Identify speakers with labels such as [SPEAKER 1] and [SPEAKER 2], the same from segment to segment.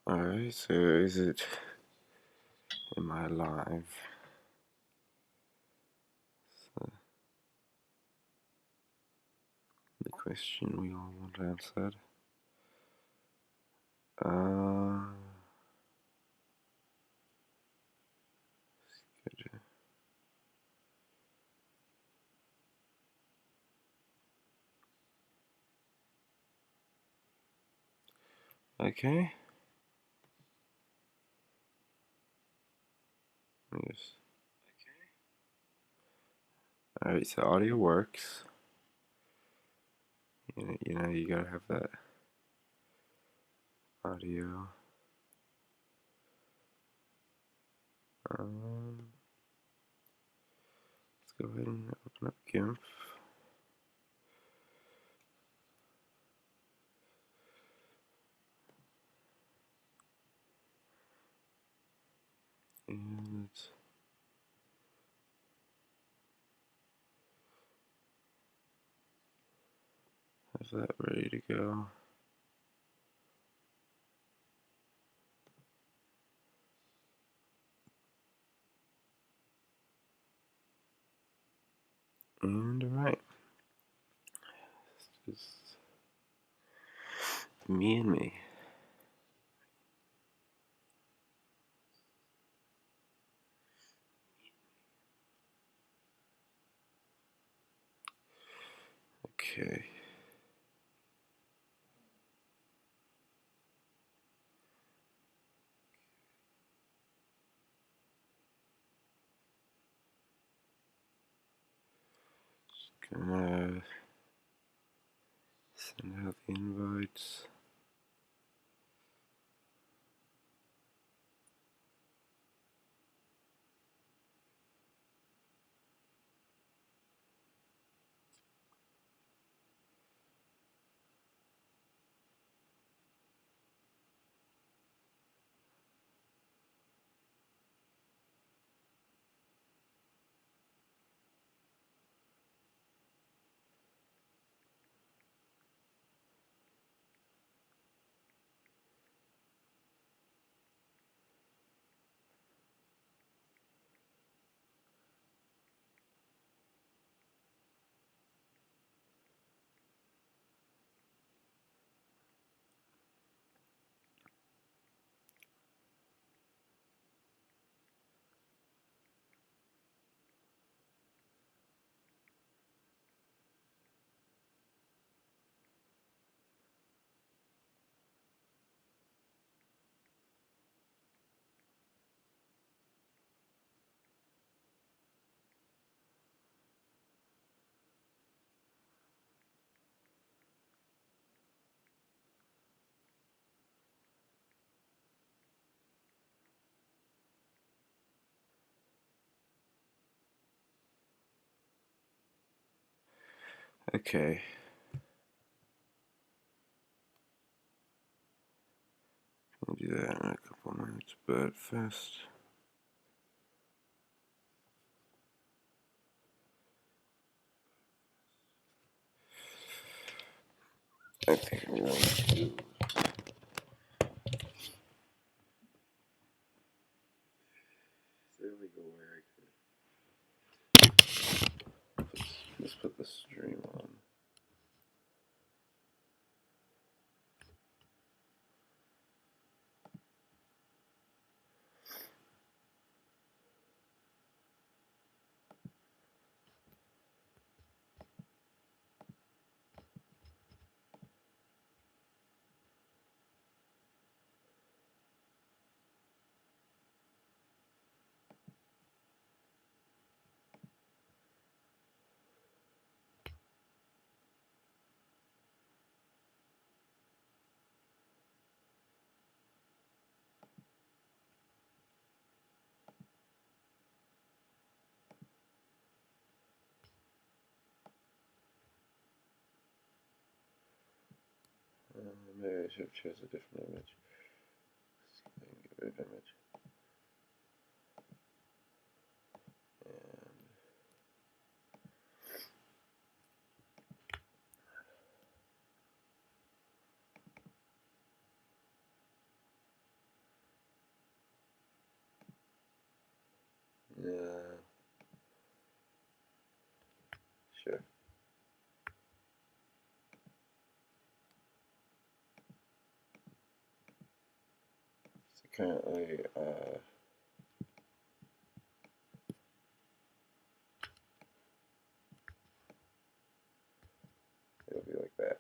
[SPEAKER 1] Alright, so is it... Am I live? So, the question we all want answered. Schedule. Okay. Yes. Alright, so audio works. You gotta have that audio. Let's go ahead and open up GIMP. And let's have that ready to go. And alright. It's just me and me. Okay. Gonna send out the invites. Okay. I'll do that in a couple minutes, but first. I think I'm going to there we go where I could just put the stream on. Maybe I should choose a different image. Let's see if I can get rid of image. Gotcha. So currently, it'll be like that.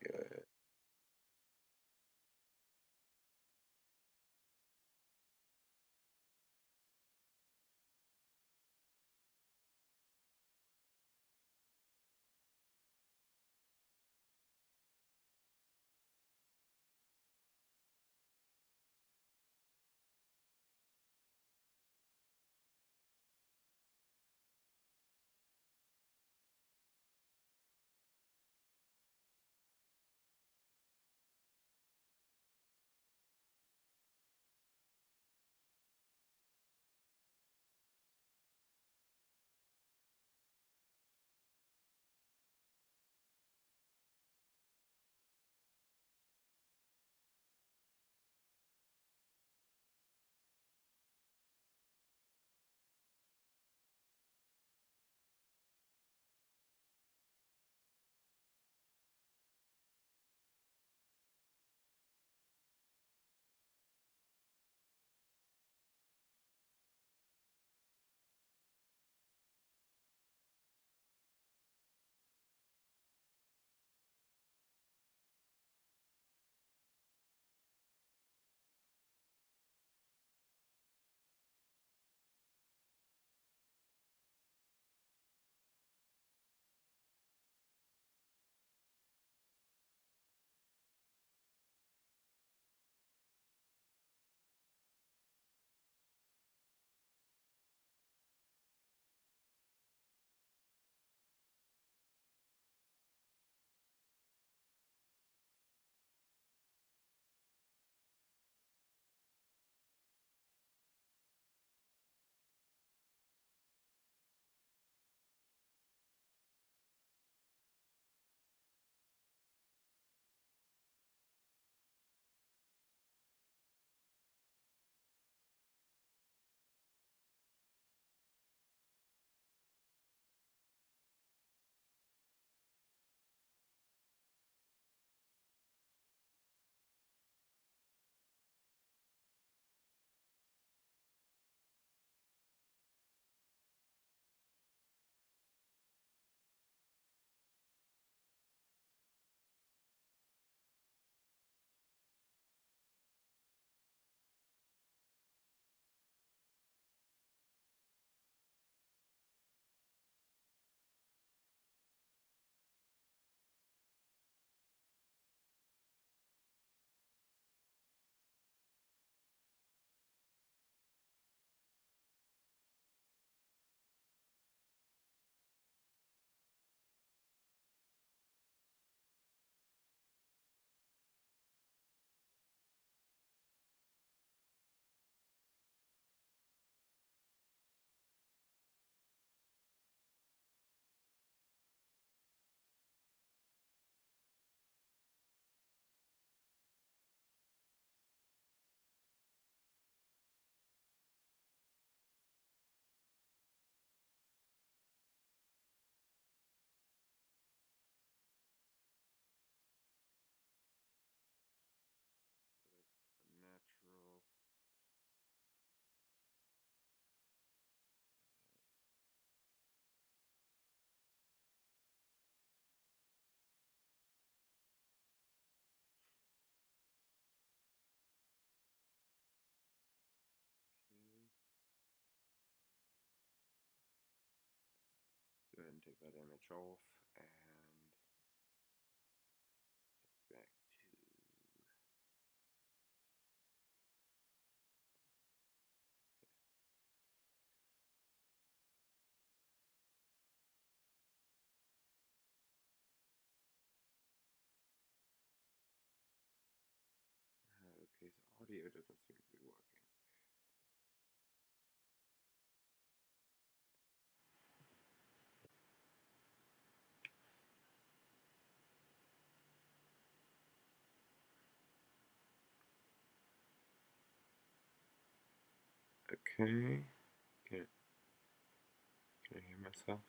[SPEAKER 1] Good. Whatever's natural. Okay. Go ahead and take that image off and back to okay, so audio doesn't seem to be working. Okay. Can I hear myself?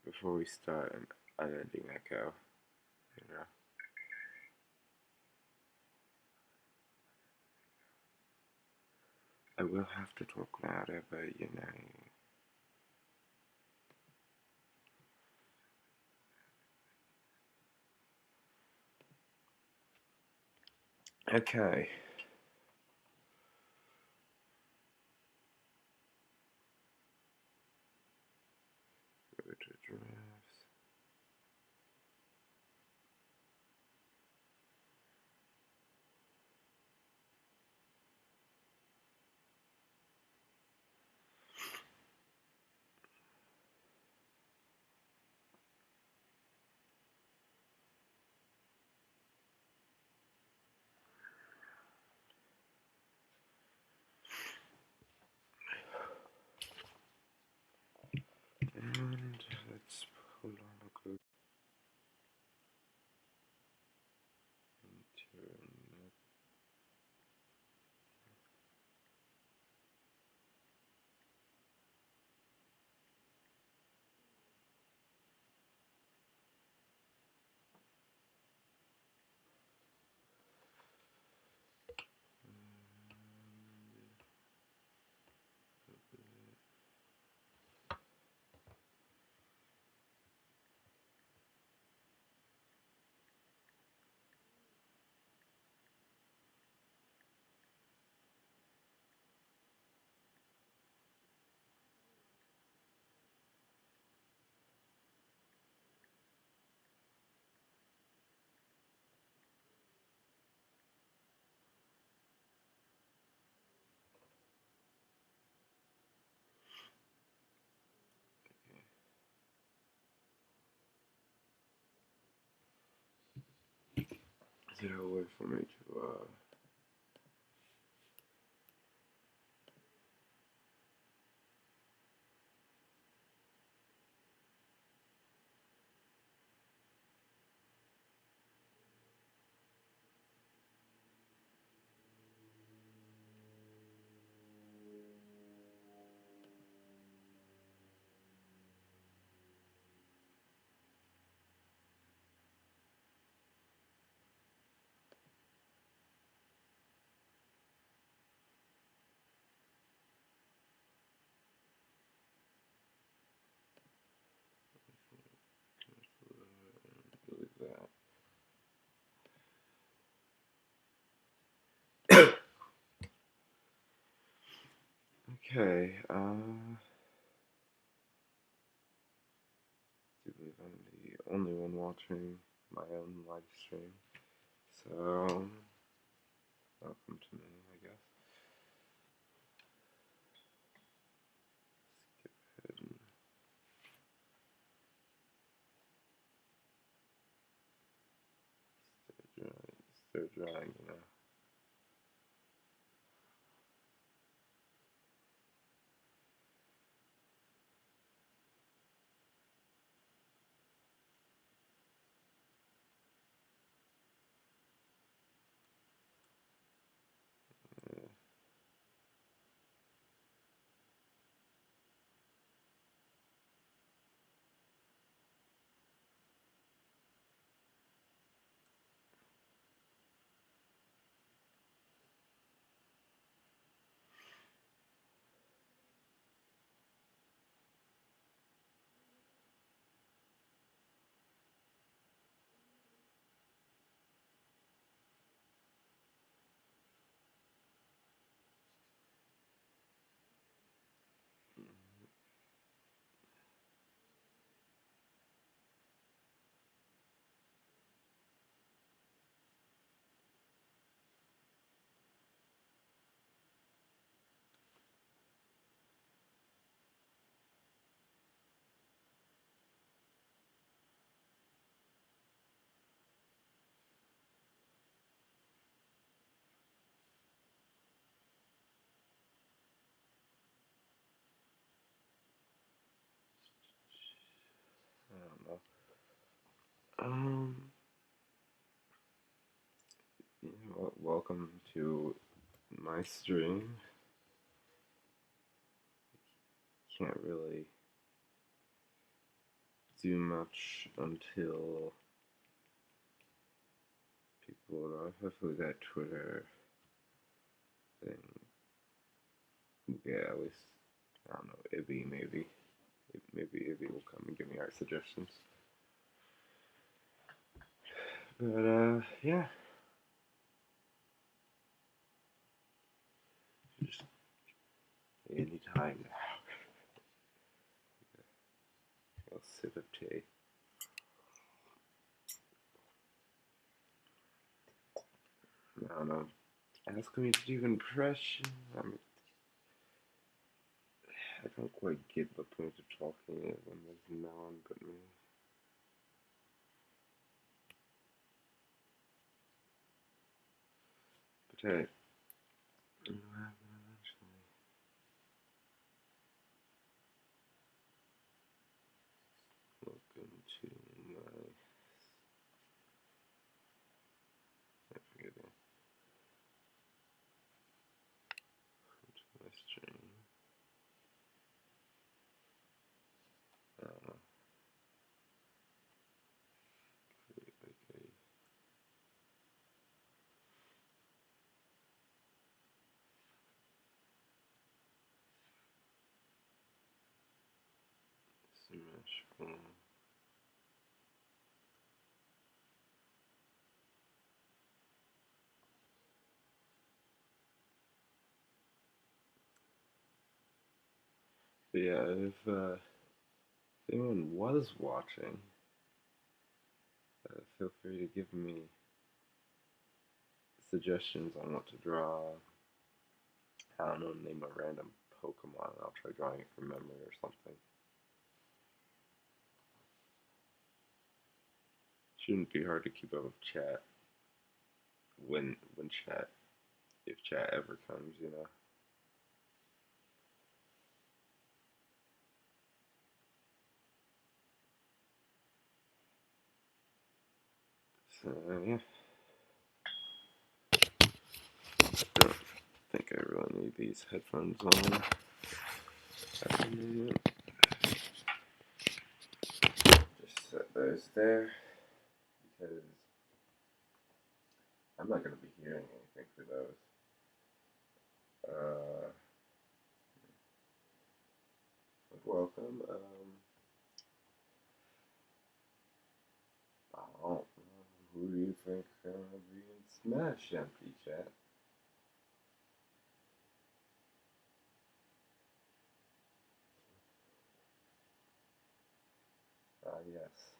[SPEAKER 1] Before we start an unending echo, you know. I will have to talk louder, but you know. Okay. Go to drafts. And let's pull on a good internet. Is there a way for me to delete that? Okay, I believe I'm the only one watching my own live stream. So, welcome to me, I guess. Skip ahead and start drawing, you know. Um, welcome to my stream. Can't really do much until people know. Hopefully that Twitter thing. Yeah, at least I don't know. Ibby maybe Ibby will come and give me art suggestions. But yeah, just anytime now. I'll sip of tea. I don't know. Asking me to do impression. I mean, I don't quite get the point of talking when there's no one but me. But hey, it'll happen eventually. Welcome to my. I forget it. Welcome to my stream. I don't know. Create like a smash form. But yeah, if anyone was watching, feel free to give me suggestions on what to draw. I don't know, name a random Pokemon and I'll try drawing it from memory or something. Shouldn't be hard to keep up with chat when chat, if chat ever comes, you know. So yeah, don't think I really need these headphones on. Just set those there because I'm not going to be hearing anything for those. Welcome. I don't know. Who do you think's gonna be in Smash MP chat? Yes.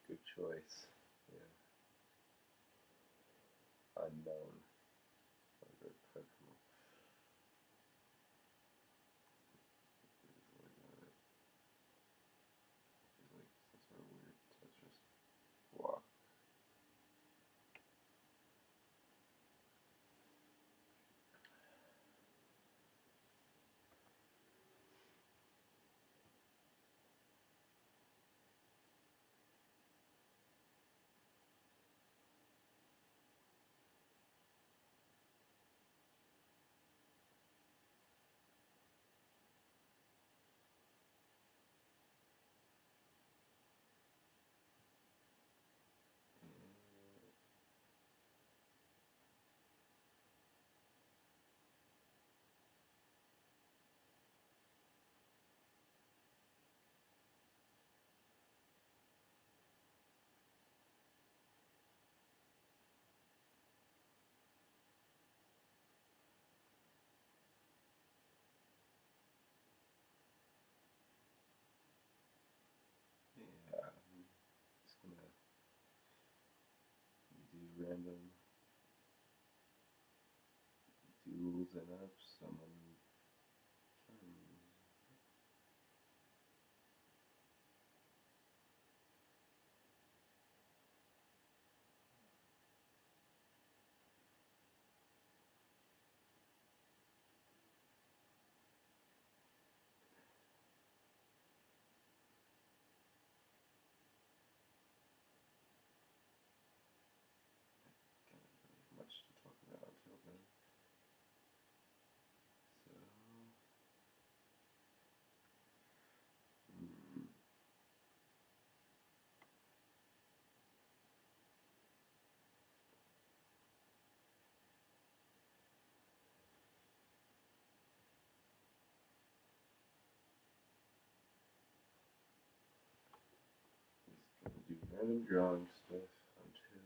[SPEAKER 1] Good choice. Yeah. Unknown. Good Pokemon. Like some sort of weird Tetris block. Yeah. Just gonna do random duels and ups. Someone random drawing stuff until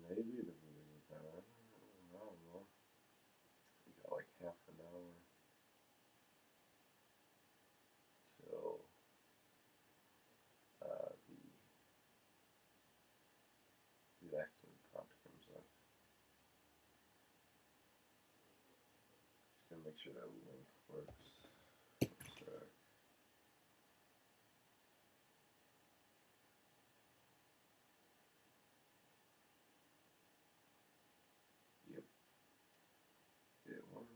[SPEAKER 1] maybe the video time. I don't know. We got like half an hour till the acting prompt comes up. Just gonna make sure that link works. So, yep, it works.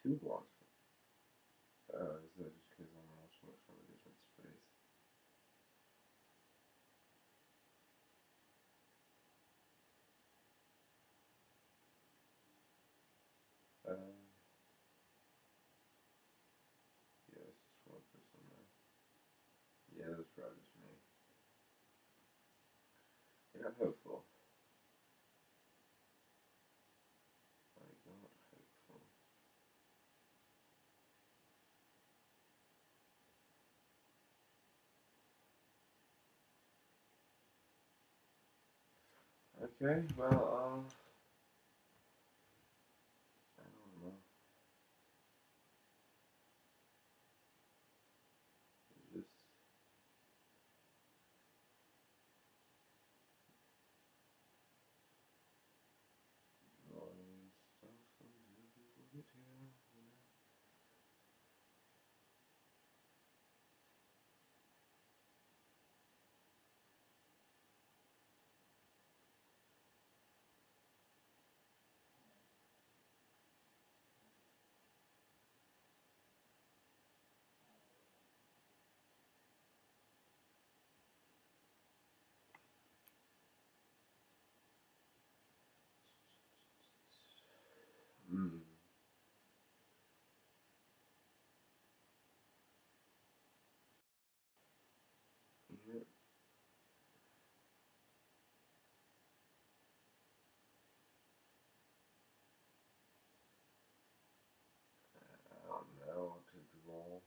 [SPEAKER 1] Too long. Is that just because I'm watching it from a different space? Uh, yeah, it's just one person now. Yeah, that's probably just me. I got hopeful. I got hopeful. Okay, well, I don't know. Just drawing stuff until people get here, you know? Hmm. Yeah. I don't know what to draw.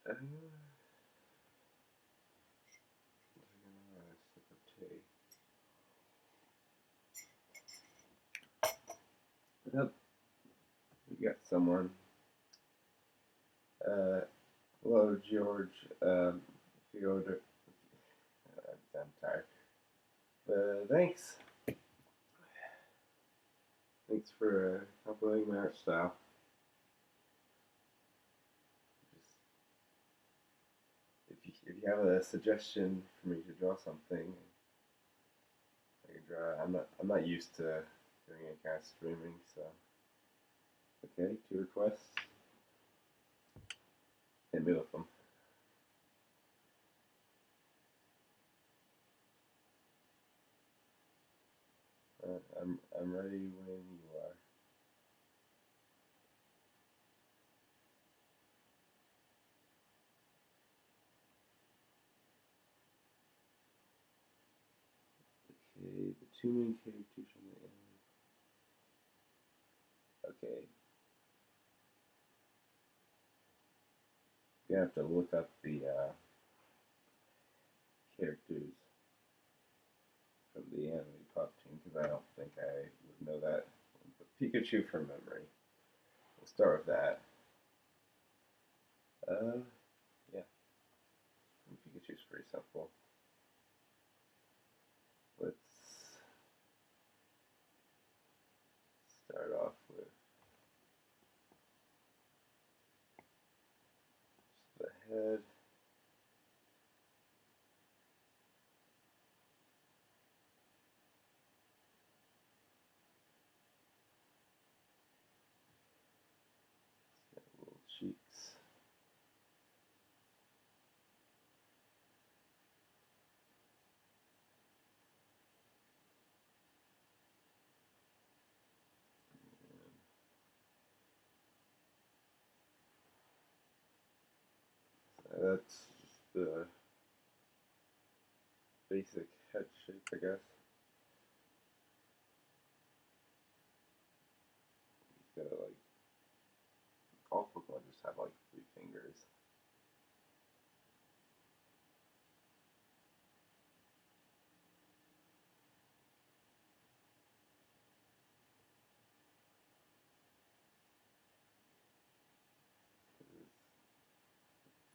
[SPEAKER 1] A sip of tea. Yep, we got someone. Uh, Hello, George. Fyodor. I'm tired. Thanks. Thanks for uploading my art style. Just if you have a suggestion for me to draw something, I can draw. I'm not used to doing any kind of streaming, so okay. 2 requests. Hit me with them. I'm ready when you are. Okay, the two main characters from the anime. Okay, you have to look up the characters from the anime pop team because I don't think I would know that. But Pikachu from memory. We'll start with that. Yeah, Pikachu's pretty simple. Let's start off with just the head. Got little cheeks. That's the basic head shape, I guess. He's got like all Pokemon just have like 3 fingers.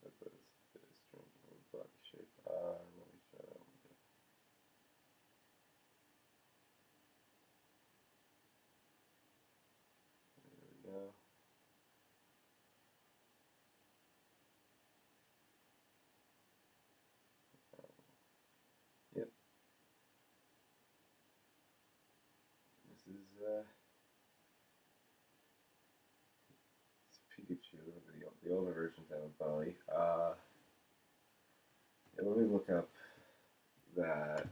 [SPEAKER 1] That's a strange body shape. Let me try that one again. There we go. Yep. This is it's Pikachu. The older versions have a belly. Yeah, let me look up that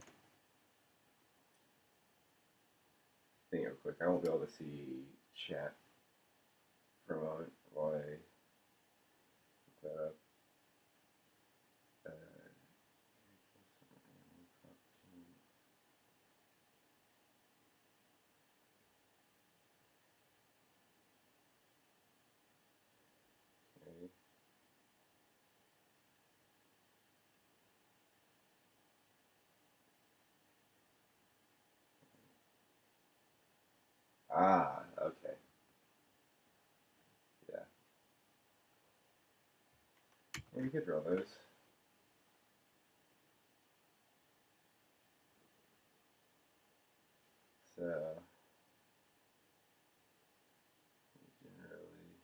[SPEAKER 1] thing real quick. I won't be able to see chat for a moment while I look that up. Uh, okay. Ah, okay. Yeah. Yeah, you could draw those. So, generally,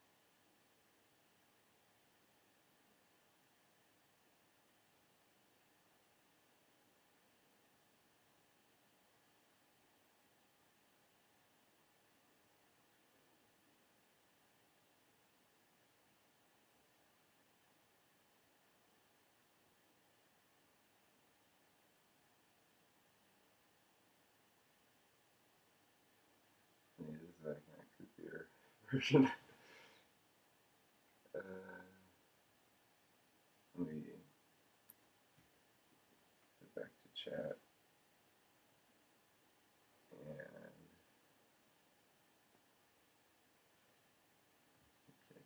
[SPEAKER 1] yeah, this is a kind of creepier version. uh, Let me get back to chat and okay,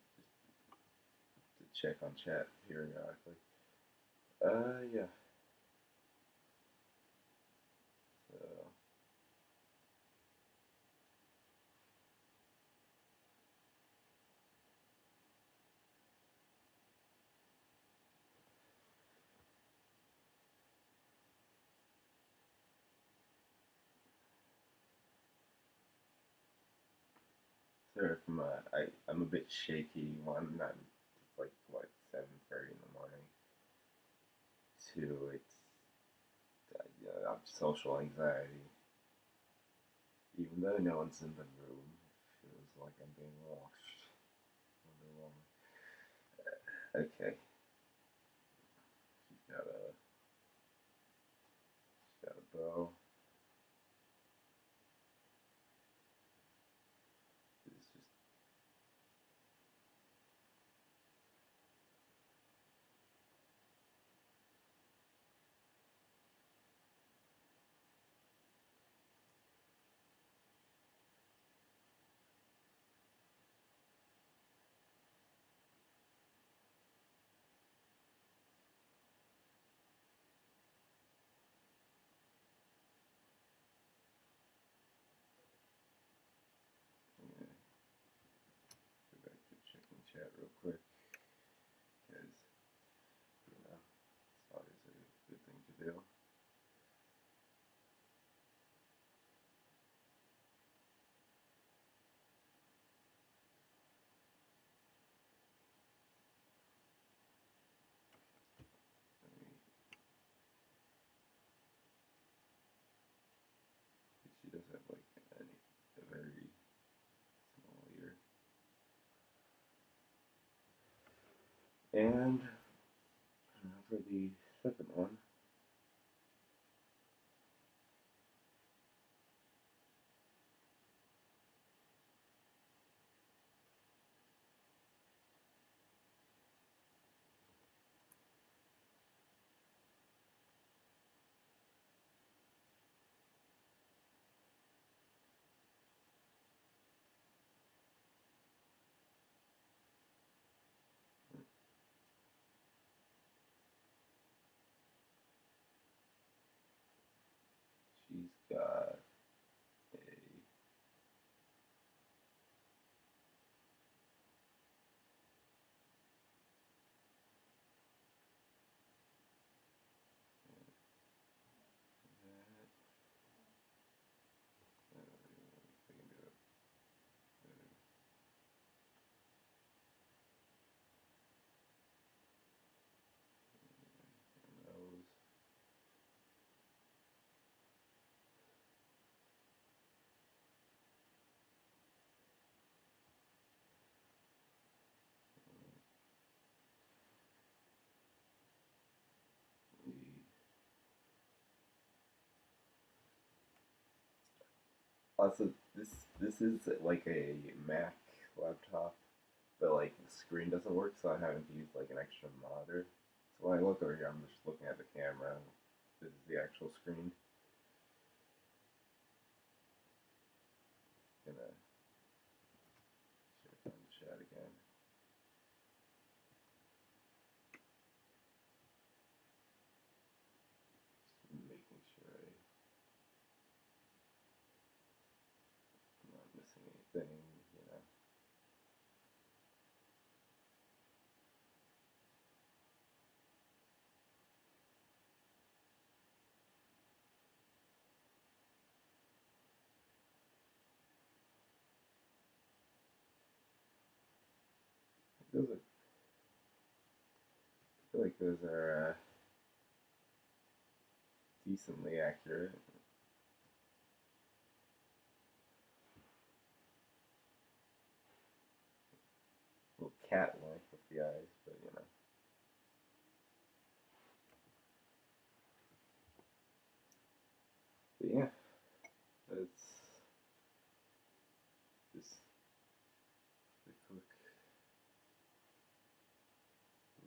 [SPEAKER 1] just to check on chat periodically. Yeah. So, sorry for my, I'm a bit shaky. One, it's like what 7:30 in the morning. Two, it's yeah, I have social anxiety. Even though no one's in the room, it feels like I'm being watched. Okay, she's got a she's got a bow. It's just I'm gonna go back to checking chat real quick because it's always a good thing to do. Let me, she does have like a very small ear. And for the second one, Also, this is like a Mac laptop, but like the screen doesn't work, so I'm having to use like an extra monitor. So when I look over here, I'm just looking at the camera. This is the actual screen. Gonna share it on the chat again. Just making sure I'm not missing anything, you know. Those are, I feel like those are decently accurate. A little cat-like with the eyes, but you know. But yeah, that's just a quick,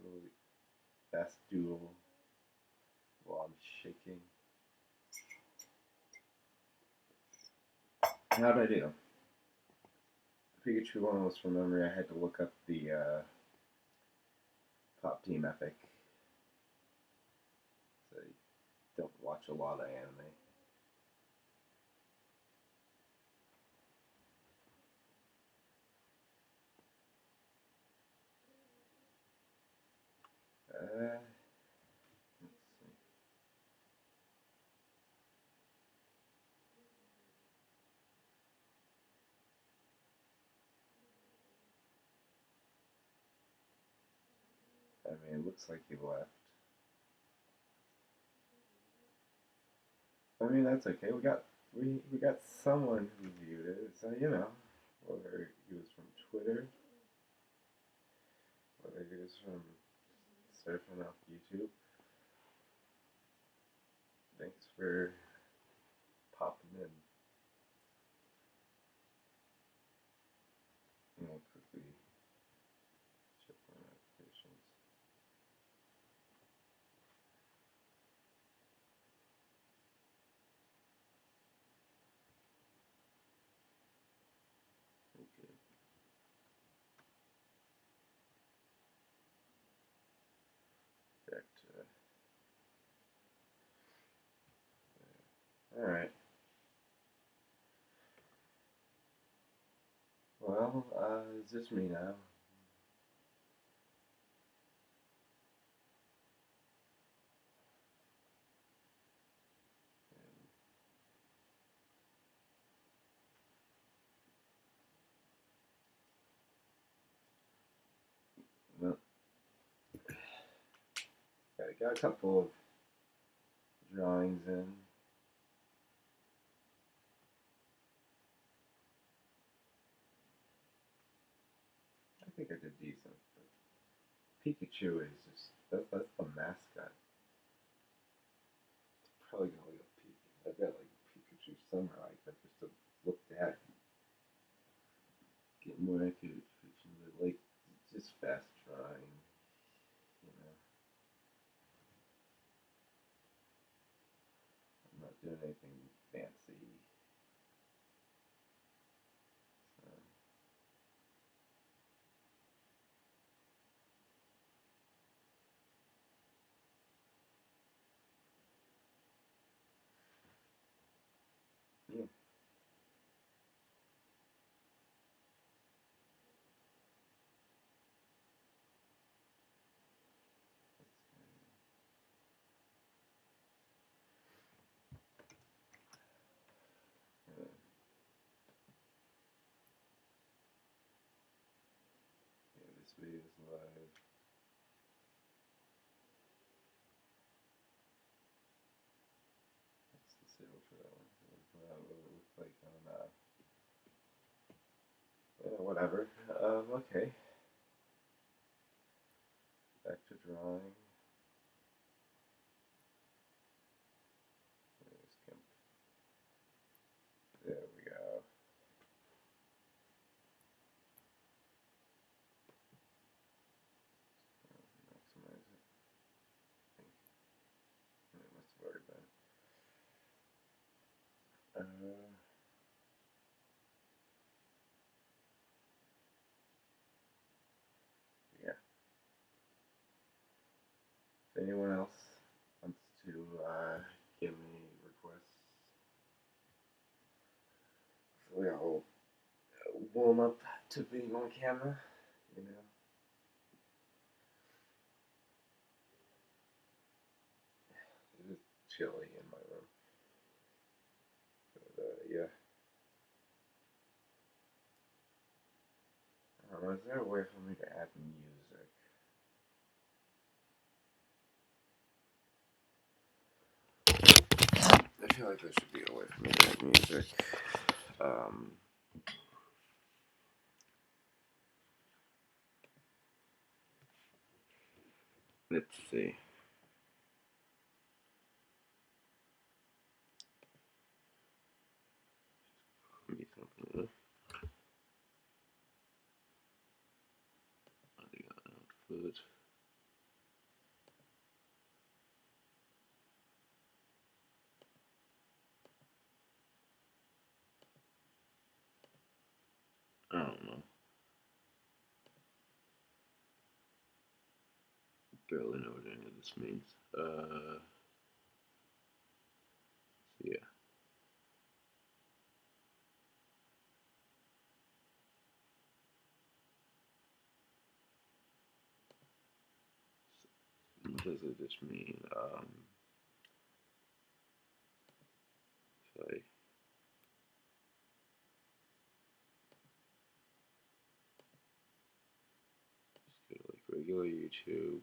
[SPEAKER 1] really fast duel while I'm shaking. How'd I do? The Pikachu one was from memory. I had to look up the Pop Team Epic, so I don't watch a lot of anime. Let's see. I mean, it looks like he left. I mean, that's okay. We got someone who viewed it, so you know, whether he was from Twitter, whether he was from surfing off YouTube. Thanks for popping in. I'm gonna quickly check my notifications. Okay, back to. All right. Well, it's just me now. Well, I got a couple of drawings in. I think I did decent. But Pikachu is just that's the mascot. It's probably gonna look at Pikachu. I've got like Pikachu somewhere like that just to look at, get more accurate descriptions. Like just fast drawing, you know. I'm not doing anything fancy. So yeah, uh, yeah, this video is live. What's the sale for that one? So it's not what it looks like on yeah, whatever. Okay. Back to drawing. There's Kemp. There we go. already been. Yeah. If anyone else wants to give me requests, hopefully I'll warm up to being on camera. You know, it is chilly in my room, but yeah. Is there a way for me to add music? I feel like there should be a way for me to add music. Um, let's see. Maybe something. Output. I don't know. Barely know what any of this means. Yeah. What does it just mean? If I just go to like regular YouTube.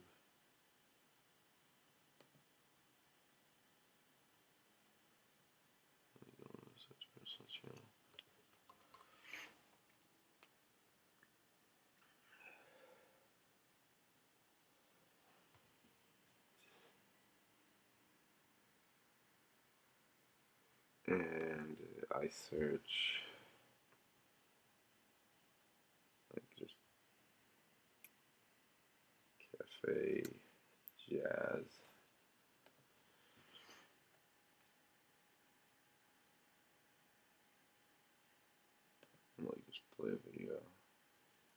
[SPEAKER 1] Such personal channel. And I search like just cafe jazz. I'm like just play a video.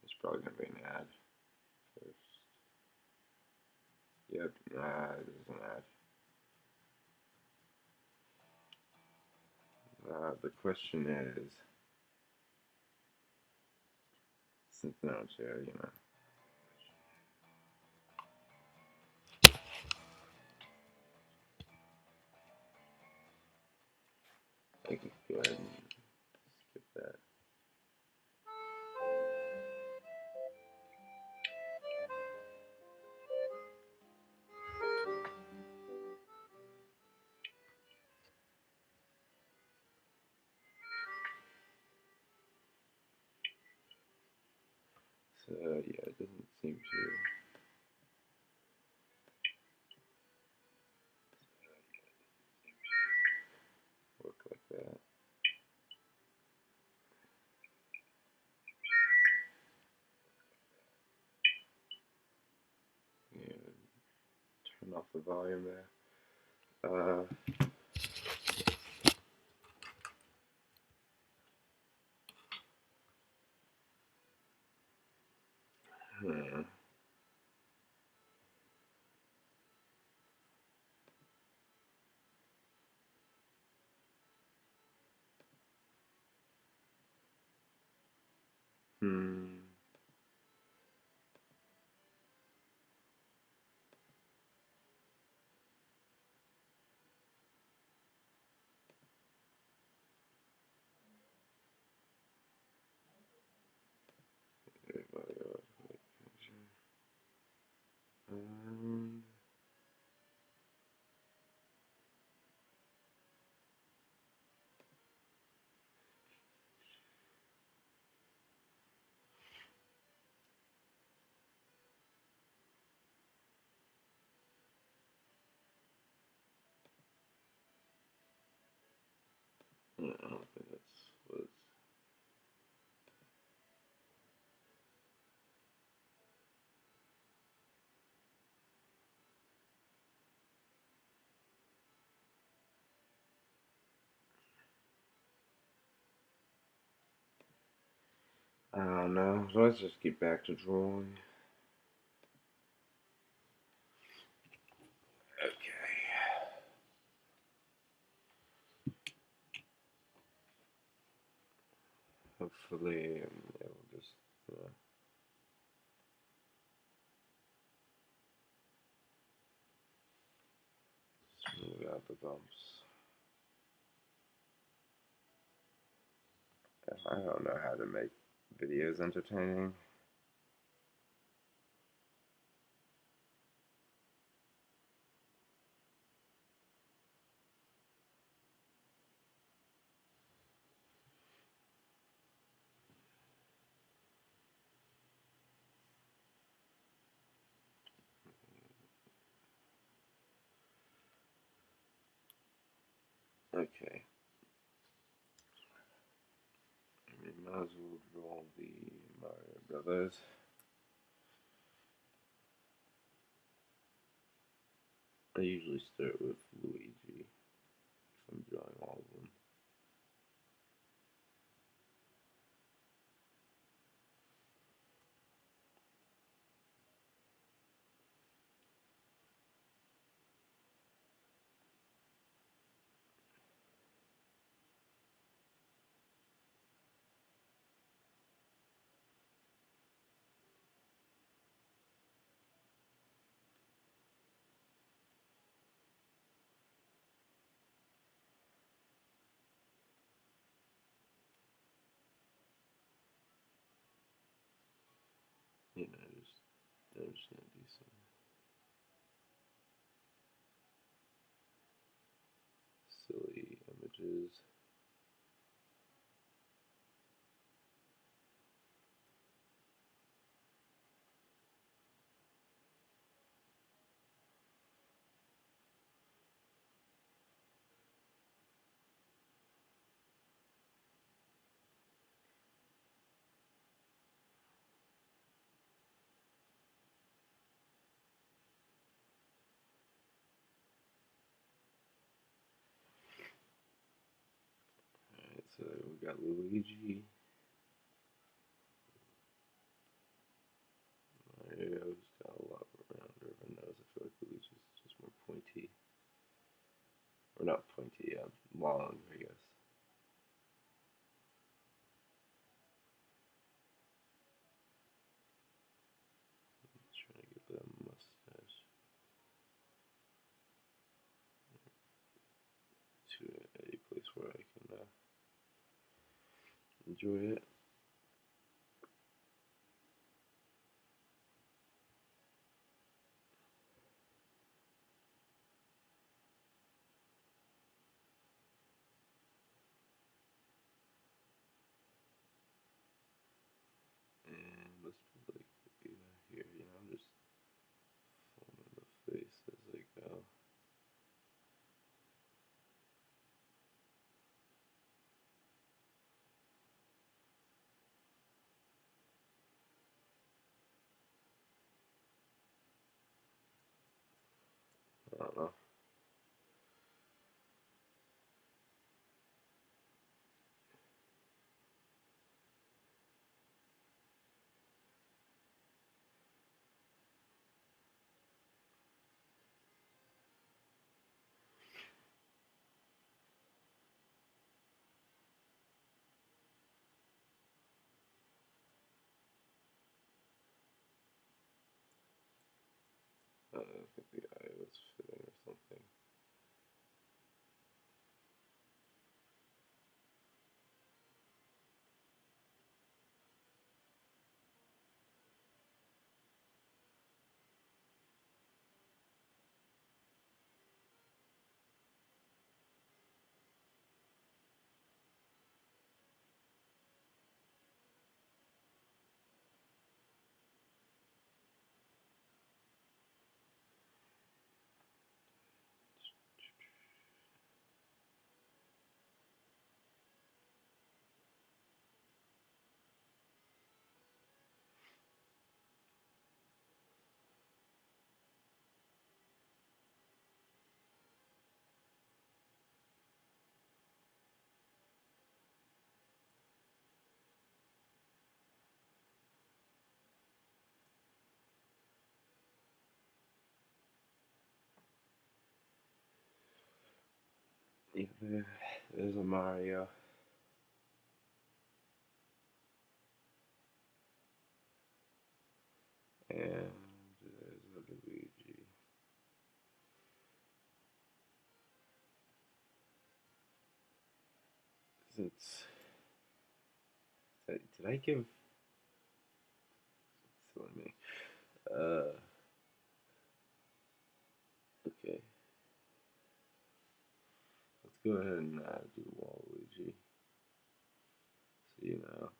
[SPEAKER 1] It's probably gonna be an ad first. Yep, there's an ad. The question is, since now it's here, you know. I can go ahead and skip that. So yeah, it doesn't seem to work like that. Yeah, turn off the volume there. Hmm. Hmm. Everybody else. Um. I don't think that's was. I don't know. So let's just get back to drawing. Okay. Hopefully, it will just smooth out the bumps. I don't know how to make videos entertaining. Okay. We might as well draw the Mario Brothers. I usually start with Luigi if I'm drawing all of them. You know, I'm just gonna do some silly images. Alright, so we got Luigi. Mario's got a lot rounder of a nose. I feel like Luigi's just more pointy. Or not pointy, long, I guess. Trying to get the mustache to a place where I can enjoy it. And let's put like here, I'm just forming the face as I go. I don't know. I think the eye was fitting or something. Yeah, there's a Mario. And there's a Luigi. Since did I give silly me? Okay. Let's go ahead and do Waluigi. So you know.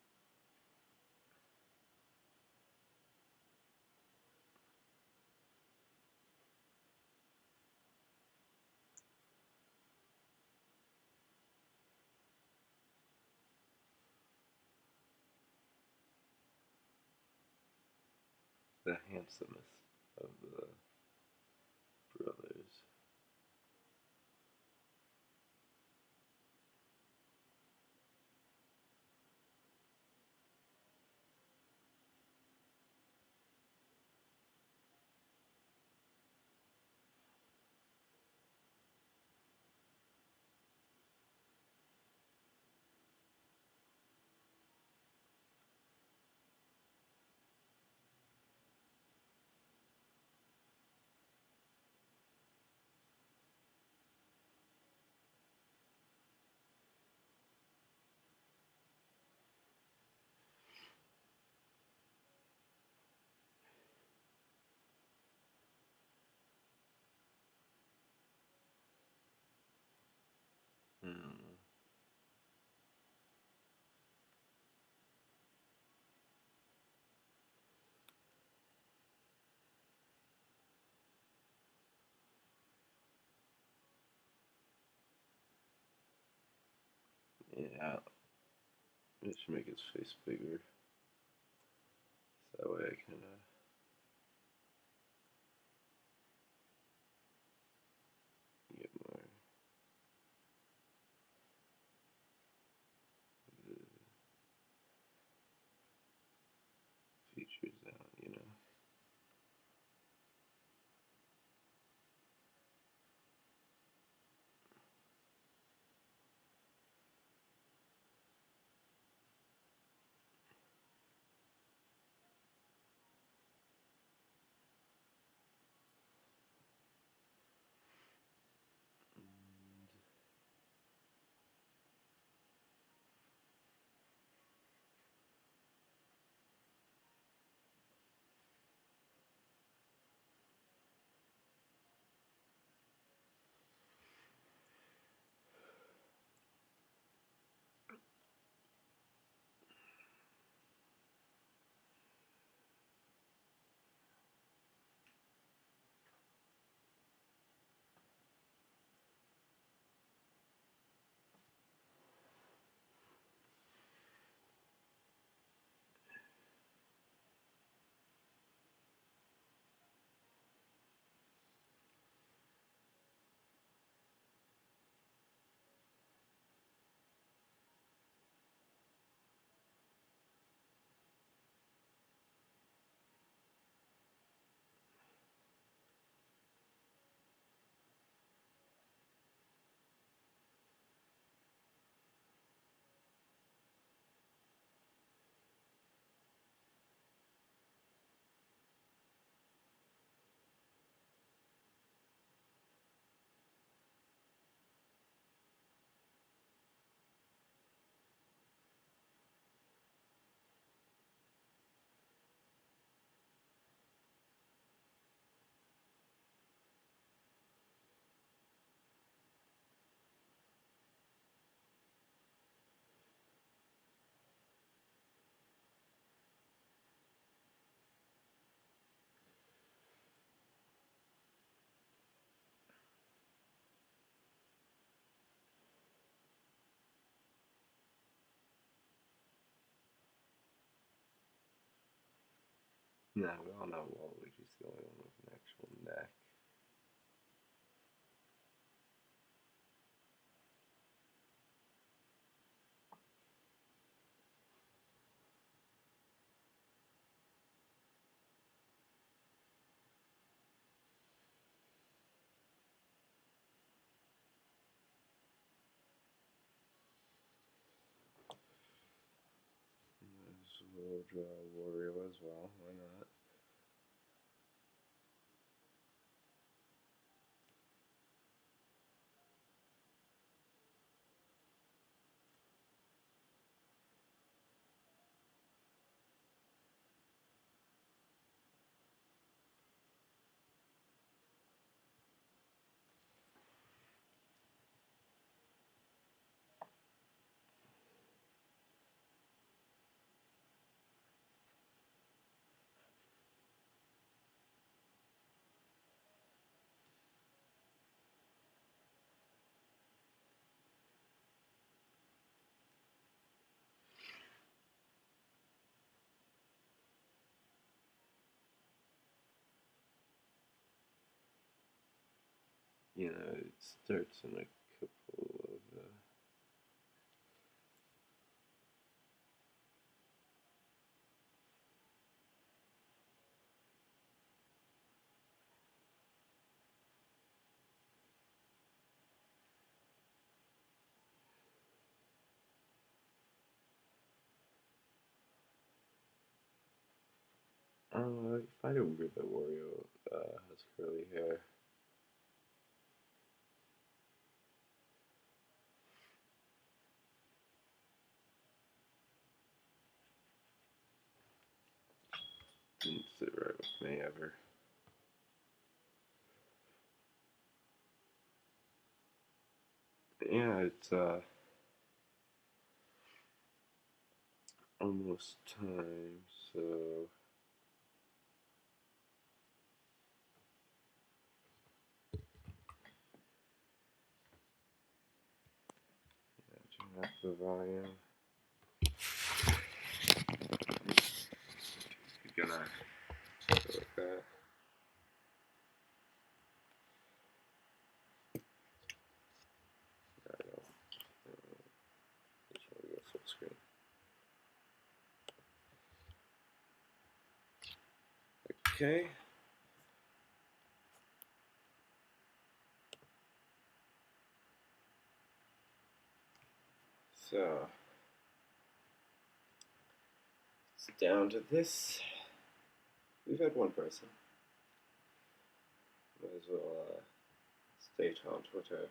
[SPEAKER 1] The handsomest of the brothers. Hmm. Yeah, it should make his face bigger. So that way I can get more features out, you know. No, we all know Waluigi's the only one with an actual neck. We'll draw Wario as well, why not? You know, it starts in a couple of I find it weird that Wario has curly hair. Didn't sit right with me ever. Yeah, it's almost time, so turn up the volume. You're gonna go like that. I don't. Just want to go full screen. Okay. So it's down to this. We've had one person. Might as well state on Twitter.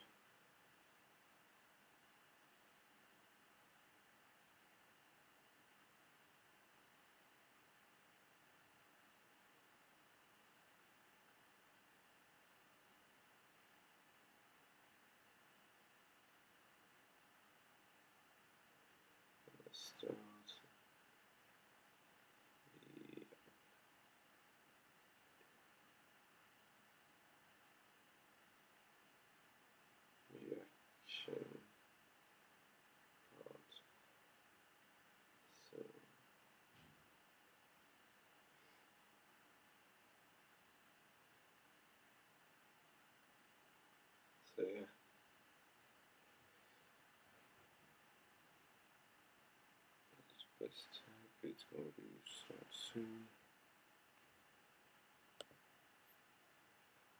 [SPEAKER 1] Start the reaction part soon. So yeah. Best type it's going to start soon.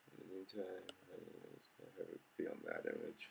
[SPEAKER 1] In the meantime, I'm just going to have it be on that image.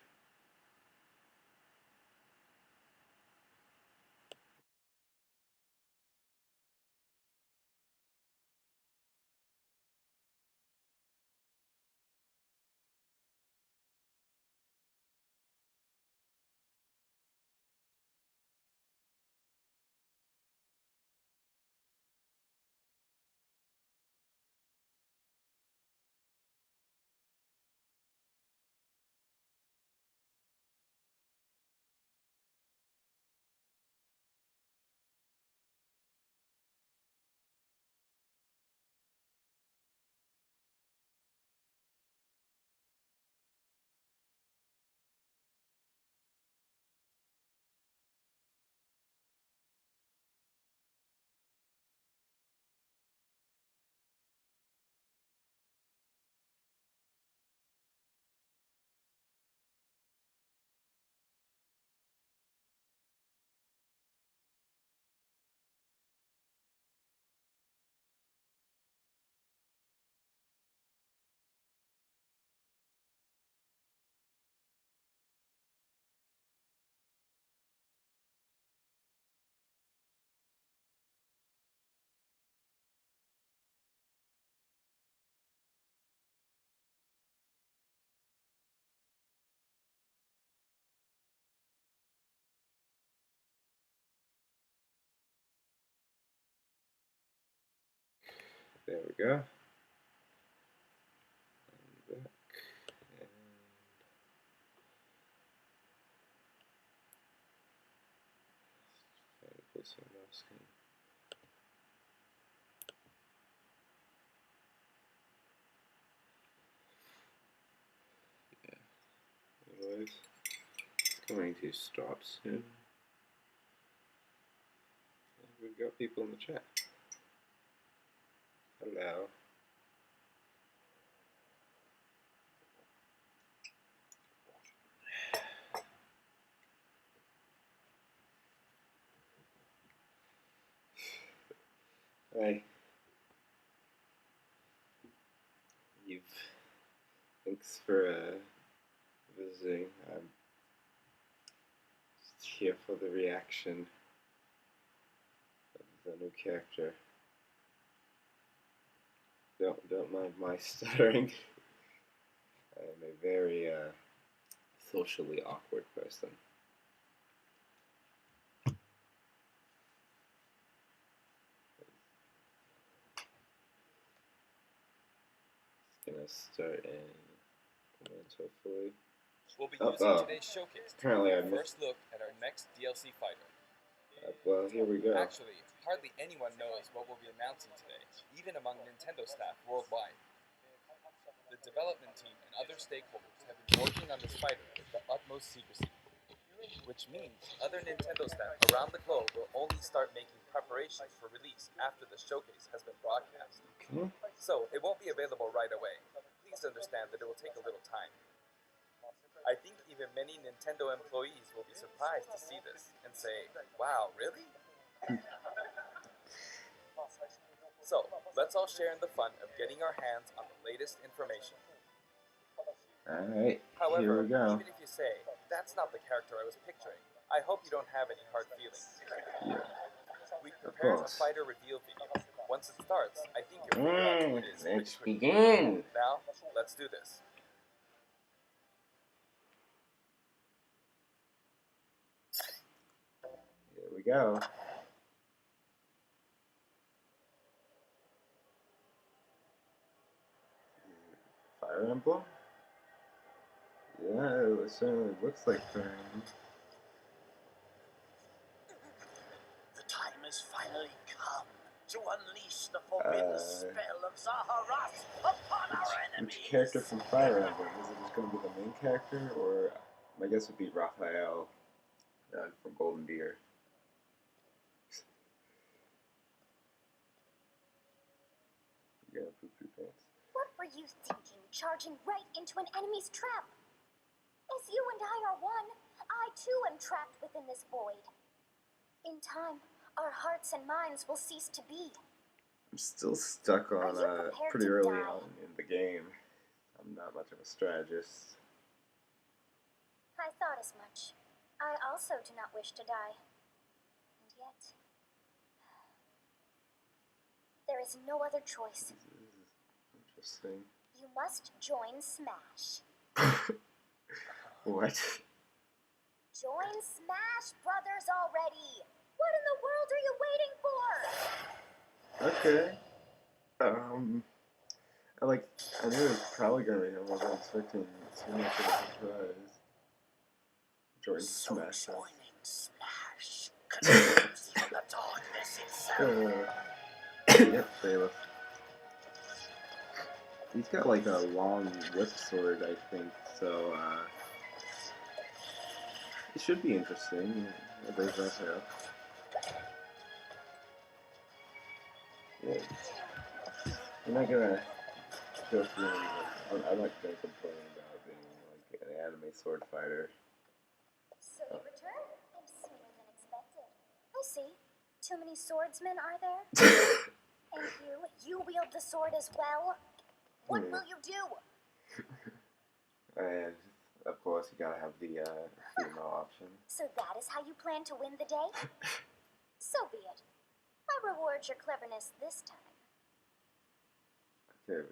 [SPEAKER 1] There we go. And back. And try to place my mouse screen. Yeah. Otherwise, it's going to stop soon. We've got people in the chat. Hello. Hi. Thanks for visiting. I'm just here for the reaction of the new character. Don't mind my stuttering. I'm a very socially awkward person. It's gonna start in a minute, hopefully.
[SPEAKER 2] We'll be using today's showcase to
[SPEAKER 1] Apparently
[SPEAKER 2] give you a first look at our next DLC fighter.
[SPEAKER 1] Well, here we go.
[SPEAKER 2] Actually, hardly anyone knows what we'll be announcing today, even among Nintendo staff worldwide. The development team and other stakeholders have been working on this fighter with the utmost secrecy, which means other Nintendo staff around the globe will only start making preparations for release after the showcase has been broadcast.
[SPEAKER 1] Okay.
[SPEAKER 2] So, it won't be available right away. Please understand that it will take a little time. I think even many Nintendo employees will be surprised to see this and say, wow, really? So, let's all share in the fun of getting our hands on the latest information.
[SPEAKER 1] Alright,
[SPEAKER 2] However,
[SPEAKER 1] here we go.
[SPEAKER 2] even if you say, that's not the character I was picturing, I hope you don't have any hard feelings.
[SPEAKER 1] Yeah.
[SPEAKER 2] We prepared a fighter reveal video. Once it starts, I think you'll figure out who it is.
[SPEAKER 1] Let's begin!
[SPEAKER 2] Now, let's do this.
[SPEAKER 1] Here we go. Fire Emblem? Yeah, it certainly looks like Fire Emblem.
[SPEAKER 3] The time has finally come to unleash the forbidden spell of Zaharas upon our enemies.
[SPEAKER 1] Which character from Fire Emblem? Is it just going to be the main character, or my guess would be Raphael from Golden Deer. You gotta poop your pants.
[SPEAKER 4] What were you thinking, charging right into an enemy's trap? As you and I are one, I too am trapped within this void. In time, our hearts and minds will cease to be.
[SPEAKER 1] I'm still stuck on pretty early on in the game. I'm not much of a strategist.
[SPEAKER 4] I thought as much. I also do not wish to die. And yet, there is no other choice.
[SPEAKER 1] This is interesting.
[SPEAKER 4] You must join Smash.
[SPEAKER 1] What?
[SPEAKER 4] Join Smash Brothers already! What in the world are you waiting for?
[SPEAKER 1] Okay. I knew it was probably gonna be. I wasn't expecting too much of a surprise. Join Smash.
[SPEAKER 3] Joining Smash continues in the darkness itself.
[SPEAKER 1] Yep, Bailiff. He's got like a long whip sword, I think, so it should be interesting. There's Raphael. Yeah. I'm not gonna go through I'm not gonna complain about being like an anime sword fighter.
[SPEAKER 4] So you return, and sooner than expected. I see. Too many swordsmen, are there? And you wield the sword as well? What will you do?
[SPEAKER 1] And of course, you gotta have the female option.
[SPEAKER 4] So that is how you plan to win the day? So be it. I'll reward your cleverness this time.
[SPEAKER 1] Okay.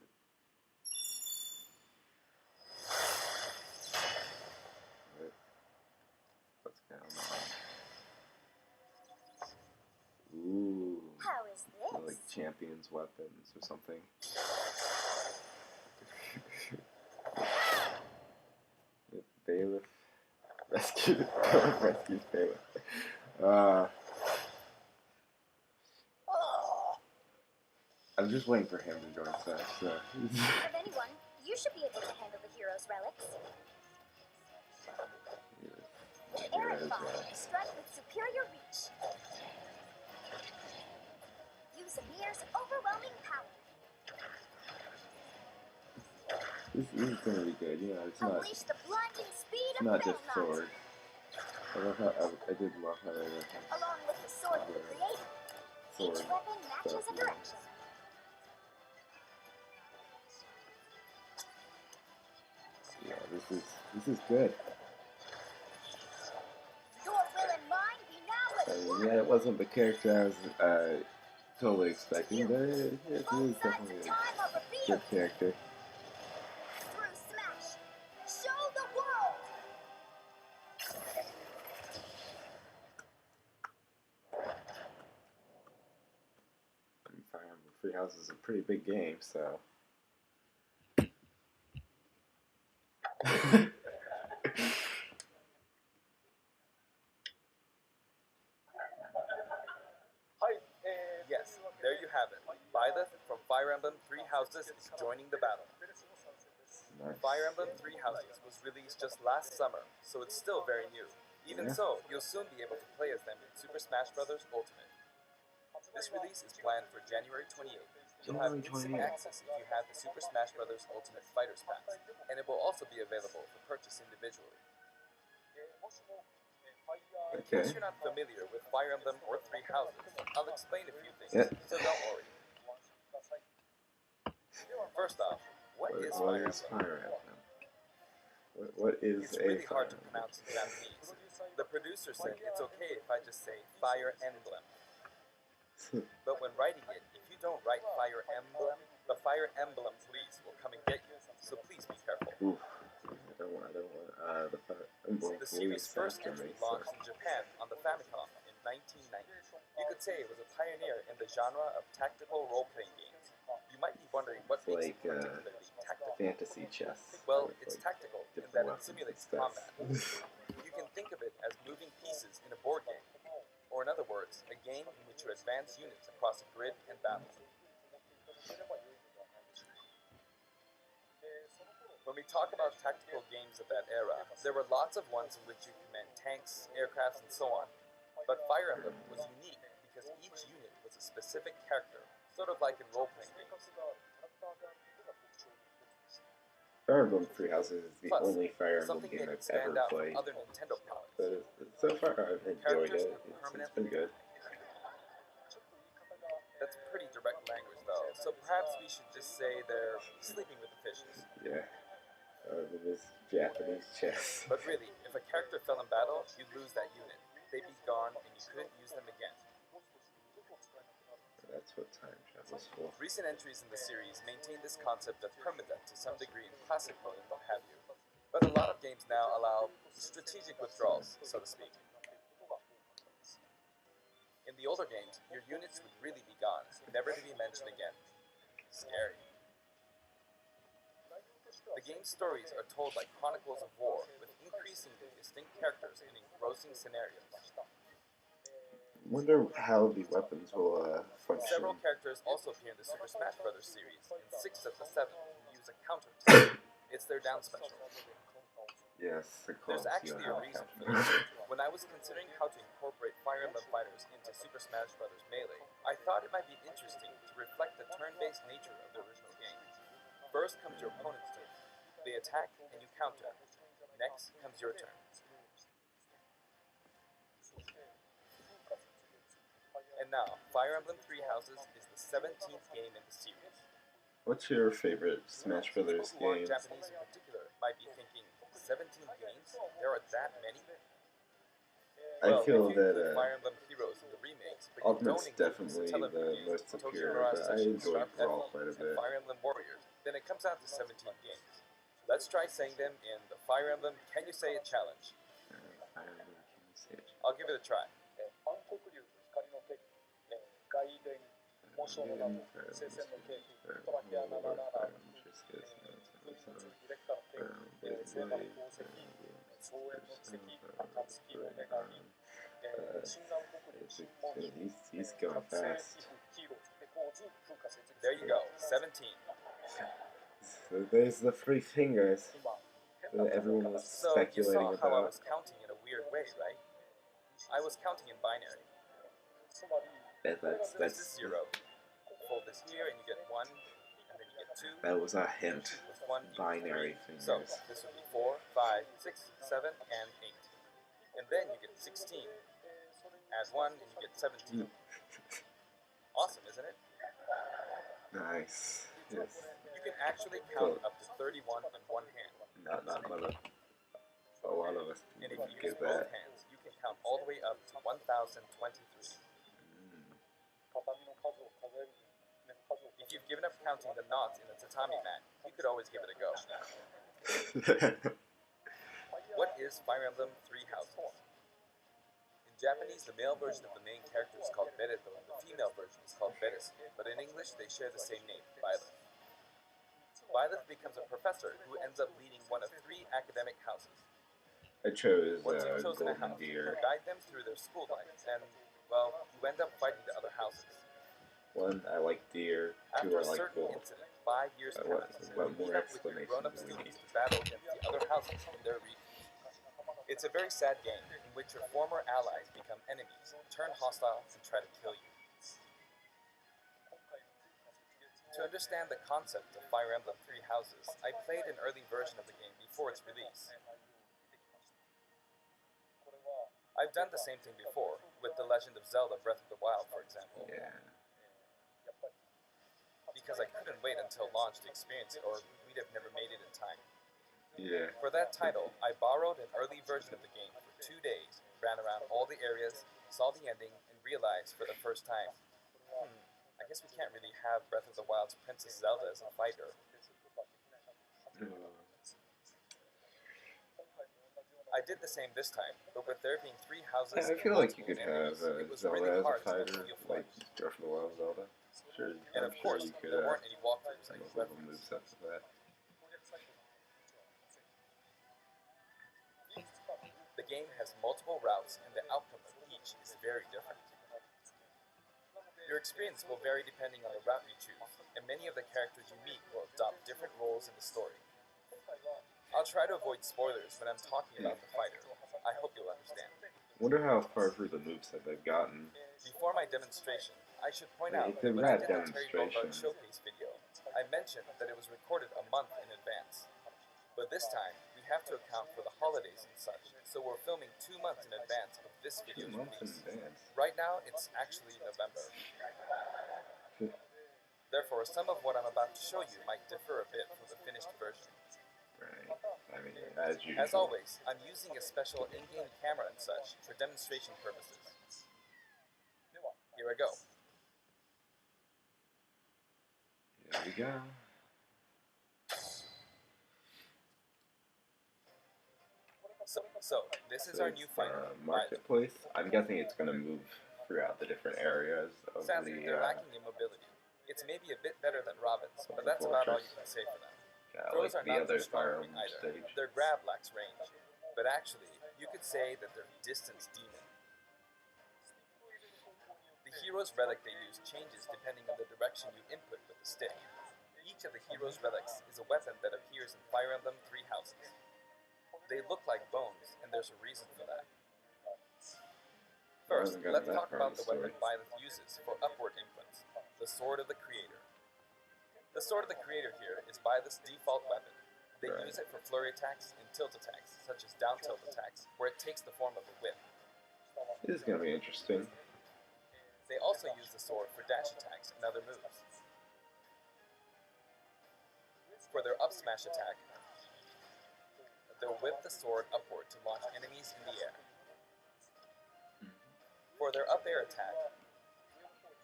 [SPEAKER 1] What's going on? Ooh.
[SPEAKER 4] How is this?
[SPEAKER 1] I like champion's weapons or something. Bailiff rescues Bailiff. I'm just waiting for him to join us. So.
[SPEAKER 4] Of anyone, you should be able to handle the hero's relics. Aaron Bond, strut with superior reach. Use Amir's overwhelming power.
[SPEAKER 1] This is gonna be good. You know, it's not.
[SPEAKER 4] Unleash the blinding speed
[SPEAKER 1] It's
[SPEAKER 4] of
[SPEAKER 1] not just
[SPEAKER 4] Belmont.
[SPEAKER 1] sword. I did love how they were
[SPEAKER 4] Along with the sword of the creator, each
[SPEAKER 1] sword
[SPEAKER 4] weapon matches
[SPEAKER 1] stuff.
[SPEAKER 4] a direction.
[SPEAKER 1] Yeah, this is good.
[SPEAKER 4] Your will and mine be now at one.
[SPEAKER 1] Yeah, it wasn't the character I was totally expecting, but it is
[SPEAKER 4] Both sides
[SPEAKER 1] definitely
[SPEAKER 4] of
[SPEAKER 1] a
[SPEAKER 4] time are
[SPEAKER 1] good
[SPEAKER 4] revealed.
[SPEAKER 1] character.
[SPEAKER 4] Through Smash, show the world.
[SPEAKER 1] Fire Emblem Three Houses is a pretty big game, so.
[SPEAKER 2] Yes, there you have it. Byleth from Fire Emblem Three Houses is joining the battle.
[SPEAKER 1] Nice.
[SPEAKER 2] Fire Emblem Three Houses was released just last summer, so it's still very new. Even
[SPEAKER 1] Yeah.
[SPEAKER 2] so, you'll soon be able to play as them in Super Smash Bros. Ultimate. This release is planned for January 28th. You'll have
[SPEAKER 1] January
[SPEAKER 2] instant
[SPEAKER 1] 28th.
[SPEAKER 2] access if you have the Super Smash Bros. Ultimate Fighters Pack, and it will also be available for purchase individually. In
[SPEAKER 1] Okay.
[SPEAKER 2] case you're not familiar with Fire Emblem or Three Houses, I'll explain a few things,
[SPEAKER 1] Yeah.
[SPEAKER 2] so don't worry. First off, what is
[SPEAKER 1] What
[SPEAKER 2] Fire
[SPEAKER 1] is
[SPEAKER 2] Emblem?
[SPEAKER 1] Fire Emblem? What is
[SPEAKER 2] It's
[SPEAKER 1] a
[SPEAKER 2] really
[SPEAKER 1] Fire
[SPEAKER 2] hard to
[SPEAKER 1] Emblem?
[SPEAKER 2] pronounce in Japanese. The producer said it's okay if I just say Fire Emblem. But when writing it, if you don't write Fire Emblem, the Fire Emblem police will come and get you, so please be careful.
[SPEAKER 1] Oof. I don't want the Fire Emblem
[SPEAKER 2] The series'
[SPEAKER 1] police
[SPEAKER 2] first
[SPEAKER 1] after me.
[SPEAKER 2] entry launched in Japan on the Famicom in 1990. You could say it was a pioneer in the genre of tactical role-playing games. You might be wondering what
[SPEAKER 1] It's
[SPEAKER 2] makes
[SPEAKER 1] like
[SPEAKER 2] it particularly tactical.
[SPEAKER 1] fantasy chess.
[SPEAKER 2] Well,
[SPEAKER 1] with,
[SPEAKER 2] it's
[SPEAKER 1] like,
[SPEAKER 2] tactical in
[SPEAKER 1] different
[SPEAKER 2] that it
[SPEAKER 1] weapons and
[SPEAKER 2] simulates
[SPEAKER 1] stuff.
[SPEAKER 2] combat. You can think of it as moving pieces in a board game, or in other words, a game in which you advance units across a grid and battle. When we talk about tactical games of that era, there were lots of ones in which you command tanks, aircrafts, and so on. But Fire Emblem was unique because each unit was a specific character, sort of like in role-playing games.
[SPEAKER 1] Fire Emblem Three Houses is the
[SPEAKER 2] Plus,
[SPEAKER 1] only Fire Emblem
[SPEAKER 2] something
[SPEAKER 1] game
[SPEAKER 2] made
[SPEAKER 1] I've
[SPEAKER 2] it stand
[SPEAKER 1] ever
[SPEAKER 2] out
[SPEAKER 1] played.
[SPEAKER 2] from other Nintendo products.
[SPEAKER 1] But so far, I've enjoyed
[SPEAKER 2] Characters
[SPEAKER 1] it.
[SPEAKER 2] are
[SPEAKER 1] It's
[SPEAKER 2] permanently
[SPEAKER 1] been good.
[SPEAKER 2] That's pretty direct language, though, so perhaps we should just say they're sleeping with the fishes.
[SPEAKER 1] Yeah. With this Japanese chess.
[SPEAKER 2] But really, if a character fell in battle, you'd lose that unit. They'd be gone, and you couldn't use them again.
[SPEAKER 1] That's what time travel's for.
[SPEAKER 2] Recent entries in the series maintain this concept of permadeath to some degree in classic mode and what have you. But a lot of games now allow strategic withdrawals, so to speak. In the older games, your units would really be gone, never to be mentioned again. Scary. The game's stories are told like chronicles of war, with increasingly distinct characters and engrossing scenarios.
[SPEAKER 1] Wonder how the weapons will function.
[SPEAKER 2] Several characters also appear in the Super Smash Bros. Series, and 6 of the 7 can use a counter attack. It's their down special.
[SPEAKER 1] Yes, the
[SPEAKER 2] There's
[SPEAKER 1] calls
[SPEAKER 2] actually a reason for this. When I was considering how to incorporate Fire Emblem fighters into Super Smash Bros. Melee, I thought it might be interesting to reflect the turn-based nature of the original game. First comes your opponent's turn. They attack and you counter. Next comes your turn. And now, Fire Emblem Three Houses is the 17th game in the series.
[SPEAKER 1] What's your favorite Smash
[SPEAKER 2] People
[SPEAKER 1] Brothers
[SPEAKER 2] who aren't
[SPEAKER 1] game?
[SPEAKER 2] Japanese in particular might be thinking, 17 games? There are that many?
[SPEAKER 1] I
[SPEAKER 2] Well,
[SPEAKER 1] feel
[SPEAKER 2] if you
[SPEAKER 1] that
[SPEAKER 2] include Fire Emblem Heroes in the remakes, but you
[SPEAKER 1] Ultimate's
[SPEAKER 2] don't include
[SPEAKER 1] definitely
[SPEAKER 2] Television
[SPEAKER 1] the
[SPEAKER 2] games,
[SPEAKER 1] most
[SPEAKER 2] Tokyo
[SPEAKER 1] superior,
[SPEAKER 2] Mirage
[SPEAKER 1] but I
[SPEAKER 2] Sessions,
[SPEAKER 1] enjoyed
[SPEAKER 2] Sharp
[SPEAKER 1] Brawl
[SPEAKER 2] Petal,
[SPEAKER 1] quite a
[SPEAKER 2] and
[SPEAKER 1] bit.
[SPEAKER 2] Fire Emblem Warriors, then it comes out to 17 games. Let's try saying them in the Fire Emblem Can You Say It challenge.
[SPEAKER 1] Fire Emblem, can you say it?
[SPEAKER 2] I'll give it a try.
[SPEAKER 1] He's going fast.
[SPEAKER 2] There you go, 17.
[SPEAKER 1] So there's the three fingers that everyone was
[SPEAKER 2] So you
[SPEAKER 1] speculating
[SPEAKER 2] saw how I
[SPEAKER 1] about.
[SPEAKER 2] was counting in a weird way, right? I was counting in binary. This
[SPEAKER 1] That's
[SPEAKER 2] is 0. Fold this here and you get 1, and then you get 2.
[SPEAKER 1] that was a hint.
[SPEAKER 2] With 1 equals
[SPEAKER 1] Binary
[SPEAKER 2] 3. So
[SPEAKER 1] fingers.
[SPEAKER 2] this would be 4, 5, 6, 7, and 8. And then you get 16. Add 1 and you get 17. Awesome, isn't it?
[SPEAKER 1] Nice. Yes.
[SPEAKER 2] You can actually count up to 31 on one hand.
[SPEAKER 1] Not a lot of us
[SPEAKER 2] And if
[SPEAKER 1] wouldn't
[SPEAKER 2] you use
[SPEAKER 1] get
[SPEAKER 2] both
[SPEAKER 1] that.
[SPEAKER 2] hands, you can count all the way up to 1023. If you've given up counting the knots in a tatami mat, you could always give it a go. What is Fire Emblem Three Houses? In Japanese, the male version of the main character is called Bereto, and the female version is called Beresu, but in English they share the same name, Violet. Violet becomes a professor who ends up leading one of 3 academic houses.
[SPEAKER 1] I chose
[SPEAKER 2] Once you've chosen a
[SPEAKER 1] Golden
[SPEAKER 2] house, you
[SPEAKER 1] Deer.
[SPEAKER 2] guide them through their school life, and, well, you end up fighting the other houses.
[SPEAKER 1] 1, I like deer. 2,
[SPEAKER 2] After
[SPEAKER 1] I
[SPEAKER 2] a
[SPEAKER 1] like
[SPEAKER 2] certain
[SPEAKER 1] bull.
[SPEAKER 2] incident, 5 years
[SPEAKER 1] What
[SPEAKER 2] pass, and
[SPEAKER 1] more
[SPEAKER 2] you meet up with your
[SPEAKER 1] explanation
[SPEAKER 2] grown-up
[SPEAKER 1] do we
[SPEAKER 2] students
[SPEAKER 1] need?
[SPEAKER 2] to battle against the other houses in their region. It's a very sad game in which your former allies become enemies, turn hostile, and try to kill you. To understand the concept of Fire Emblem Three Houses, I played an early version of the game before its release. I've done the same thing before, with The Legend of Zelda Breath of the Wild, for example.
[SPEAKER 1] Yeah.
[SPEAKER 2] Because I couldn't wait until launch to experience it, or we'd have never made it in time.
[SPEAKER 1] Yeah.
[SPEAKER 2] For that title, I borrowed an early version of the game for 2 days, ran around all the areas, saw the ending, and realized for the first time, I guess we can't really have Breath of the Wild's Princess Zelda as a fighter. I did the same this time, but with there being 3 houses
[SPEAKER 1] Yeah, I
[SPEAKER 2] and
[SPEAKER 1] feel like you
[SPEAKER 2] multiple
[SPEAKER 1] could have
[SPEAKER 2] enemies, it was
[SPEAKER 1] Zelda
[SPEAKER 2] really
[SPEAKER 1] as a
[SPEAKER 2] hard to
[SPEAKER 1] fighter,
[SPEAKER 2] feel
[SPEAKER 1] like
[SPEAKER 2] flushed.
[SPEAKER 1] Breath of the Wild Zelda. Sure,
[SPEAKER 2] And
[SPEAKER 1] I'm
[SPEAKER 2] of
[SPEAKER 1] sure
[SPEAKER 2] course,
[SPEAKER 1] you could
[SPEAKER 2] there weren't any walkthroughs
[SPEAKER 1] come
[SPEAKER 2] like
[SPEAKER 1] up with a
[SPEAKER 2] reference.
[SPEAKER 1] moveset for that.
[SPEAKER 2] The game has multiple routes, and the outcome of each is very different. Your experience will vary depending on the route you choose, and many of the characters you meet will adopt different roles in the story. I'll try to avoid spoilers when I'm talking about the fighter. I hope you'll understand.
[SPEAKER 1] Wonder how far through the moveset they've gotten.
[SPEAKER 2] Before my demonstration, I should point
[SPEAKER 1] It's
[SPEAKER 2] out
[SPEAKER 1] a
[SPEAKER 2] that when I
[SPEAKER 1] rad
[SPEAKER 2] did the Terry Bogard
[SPEAKER 1] demonstration.
[SPEAKER 2] showcase video, I mentioned that it was recorded a month in advance. But this time, we have to account for the holidays and such, so we're filming 2 months in advance of this
[SPEAKER 1] 2
[SPEAKER 2] video's
[SPEAKER 1] months in
[SPEAKER 2] release.
[SPEAKER 1] advance.
[SPEAKER 2] Right now, it's actually November. Therefore, some of what I'm about to show you might differ a bit from the finished version.
[SPEAKER 1] Right. I mean, as usual.
[SPEAKER 2] As always, I'm using a special in-game camera and such for demonstration purposes. Here I go.
[SPEAKER 1] Here we go.
[SPEAKER 2] So this is
[SPEAKER 1] So
[SPEAKER 2] our new
[SPEAKER 1] it's,
[SPEAKER 2] fighter, Violet.
[SPEAKER 1] marketplace. I'm guessing it's going to move throughout the different areas of
[SPEAKER 2] Sadly,
[SPEAKER 1] the
[SPEAKER 2] they're lacking in mobility. It's maybe a bit better than Robin's, but that's about all you can say for them. Throws
[SPEAKER 1] like
[SPEAKER 2] are
[SPEAKER 1] the
[SPEAKER 2] not
[SPEAKER 1] other
[SPEAKER 2] too strong
[SPEAKER 1] Fire Emblem
[SPEAKER 2] either.
[SPEAKER 1] stage.
[SPEAKER 2] Their grab lacks range, but actually, you could say that they're distance demon. The hero's relic they use changes depending on the direction you input with the stick. Each of the hero's relics is a weapon that appears in Fire Emblem Three Houses. They look like bones, and there's a reason for that. First, let's talk about the weapon Violet uses for upward inputs, the Sword of the Creator. The Sword of the Creator here is Violet's default weapon. They use it for flurry attacks and tilt attacks, such as down tilt attacks, where it takes the form of a whip.
[SPEAKER 1] This is going to be interesting.
[SPEAKER 2] They also use the sword for dash attacks and other moves. For their up smash attack, they'll whip the sword upward to launch enemies in the air. For their up air attack,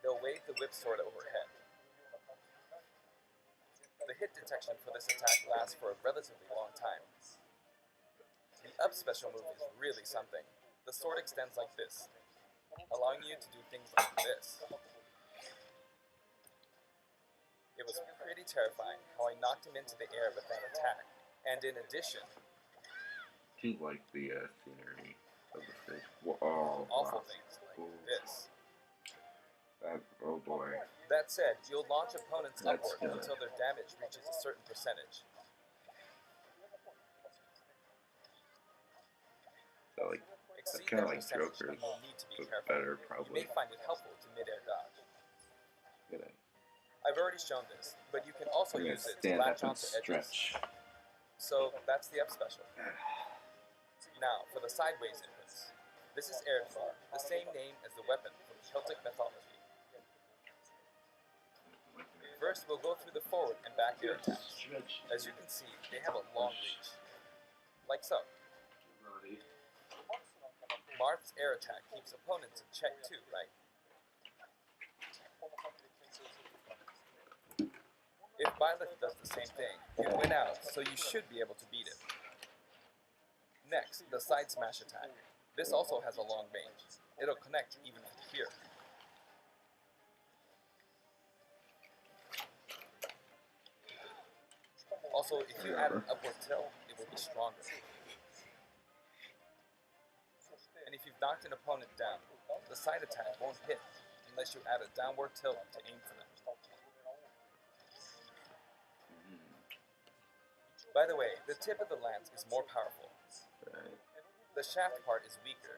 [SPEAKER 2] they'll wave the whip sword overhead. The hit detection for this attack lasts for a relatively long time. The up special move is really something. The sword extends like this, allowing you to do things like this. It was pretty terrifying how I knocked him into the air with that attack, and in addition,
[SPEAKER 1] Do you like the scenery of the stage? Oh,
[SPEAKER 2] awful
[SPEAKER 1] wow.
[SPEAKER 2] things like
[SPEAKER 1] Ooh.
[SPEAKER 2] this.
[SPEAKER 1] Oh boy.
[SPEAKER 2] That said, you'll launch opponents
[SPEAKER 1] That's
[SPEAKER 2] upward
[SPEAKER 1] good.
[SPEAKER 2] until their damage reaches a certain percentage.
[SPEAKER 1] So like,
[SPEAKER 2] Exceed
[SPEAKER 1] kinda
[SPEAKER 2] that
[SPEAKER 1] like
[SPEAKER 2] percentage,
[SPEAKER 1] Joker's,
[SPEAKER 2] and you'll need to be
[SPEAKER 1] but
[SPEAKER 2] careful.
[SPEAKER 1] better
[SPEAKER 2] You
[SPEAKER 1] probably.
[SPEAKER 2] may find it helpful to mid-air dodge.
[SPEAKER 1] Good idea.
[SPEAKER 2] I've already shown this, but you can also
[SPEAKER 1] I'm gonna
[SPEAKER 2] use it to
[SPEAKER 1] stand
[SPEAKER 2] latch
[SPEAKER 1] up and
[SPEAKER 2] onto edges.
[SPEAKER 1] stretch.
[SPEAKER 2] So that's the up special. Now for the sideways inputs. This is Eredfar, the same name as the weapon from Celtic mythology. First, we'll go through the forward and back air attacks.
[SPEAKER 1] Stretch.
[SPEAKER 2] As you can see, they have a long reach. Like so. Marth's air attack keeps opponents in check too, right? If Byleth does the same thing, it went out, so you should be able to beat it. Next, the side smash attack. This also has a long range. It'll connect even from here. Also, if you add an upward tilt, it will be stronger. And if you've knocked an opponent down, the side attack won't hit unless you add a downward tilt to aim for them. By the way, the tip of the lance is more powerful. The shaft part is weaker,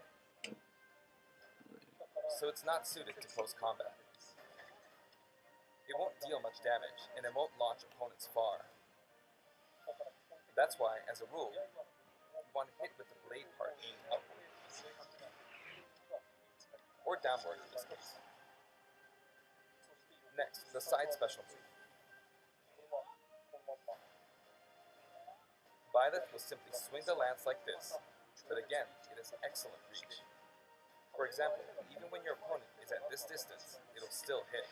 [SPEAKER 2] so it's not suited to close combat. It won't deal much damage, and it won't launch opponents far. That's why, as a rule, you want to hit with the blade part aimed upward. Or downward in this case. Next, the side special move. Byleth will simply swing the lance like this, but again, it has excellent reach. For example, even when your opponent is at this distance, it'll still hit.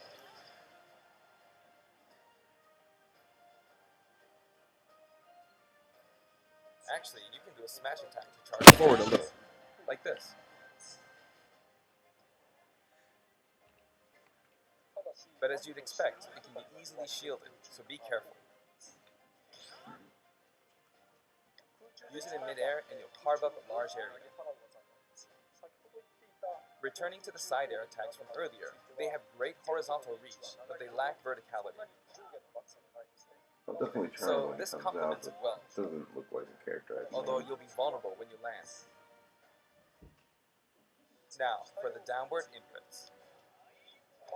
[SPEAKER 2] Actually, you can do a smash attack to charge forward a little, like this. But as you'd expect, it can be easily shielded, so be careful. Use it in midair and you'll carve up a large area. Returning to the side air attacks from earlier, they have great horizontal reach, but they lack verticality.
[SPEAKER 1] I'll definitely try
[SPEAKER 2] So
[SPEAKER 1] when it
[SPEAKER 2] this
[SPEAKER 1] comes out,
[SPEAKER 2] complements
[SPEAKER 1] but
[SPEAKER 2] it well,
[SPEAKER 1] it doesn't look like a character I'd
[SPEAKER 2] although
[SPEAKER 1] know.
[SPEAKER 2] you'll be vulnerable when you land. Now, for the downward inputs.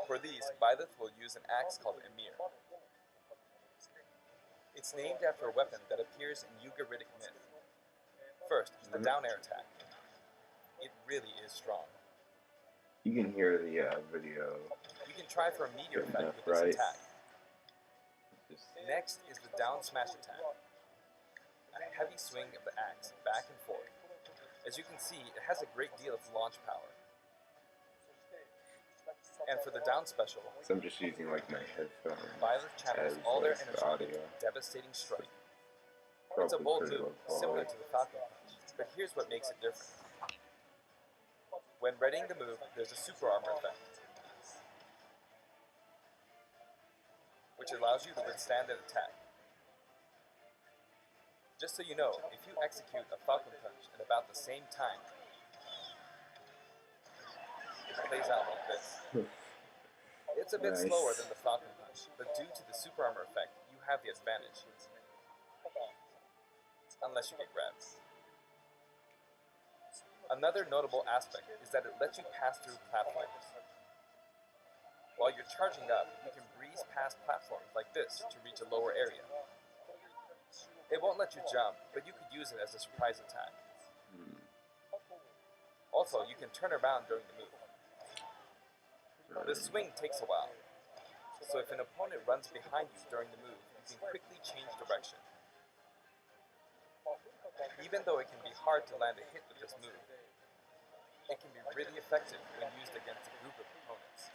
[SPEAKER 2] For these, Byleth will use an axe called Emir. It's named after a weapon that appears in Ugaritic myth. First, the down air attack. It really is strong.
[SPEAKER 1] You can hear the video.
[SPEAKER 2] You can try for a meteor
[SPEAKER 1] Good
[SPEAKER 2] effect
[SPEAKER 1] enough,
[SPEAKER 2] with this
[SPEAKER 1] right?
[SPEAKER 2] attack.
[SPEAKER 1] Just
[SPEAKER 2] Next is the down smash attack. A heavy swing of the axe, back and forth. As you can see, it has a great deal of launch power. And for the down special,
[SPEAKER 1] so I'm just using like my headphones
[SPEAKER 2] Byleth channels
[SPEAKER 1] as
[SPEAKER 2] all their
[SPEAKER 1] like,
[SPEAKER 2] energy
[SPEAKER 1] audio.
[SPEAKER 2] into a devastating strike.
[SPEAKER 1] Probably
[SPEAKER 2] It's a bold
[SPEAKER 1] pretty
[SPEAKER 2] move,
[SPEAKER 1] low
[SPEAKER 2] similar
[SPEAKER 1] quality.
[SPEAKER 2] to the Falcon Punch, but here's what makes it different. When readying the move, there's a super armor effect, which allows you to withstand an attack. Just so you know, if you execute a Falcon Punch at about the same time, it plays out like this. It's a bit
[SPEAKER 1] Nice.
[SPEAKER 2] slower than the Falcon Punch, but due to the super armor effect, you have the advantage. Unless you get grabbed. Another notable aspect is that it lets you pass through platforms. While you're charging up, you can breeze past platforms like this to reach a lower area. It won't let you jump, but you could use it as a surprise attack. Also, you can turn around during the move. The swing takes a while, so if an opponent runs behind you during the move, you can quickly change direction. Even though it can be hard to land a hit with this move, it can be really effective when used against a group of opponents.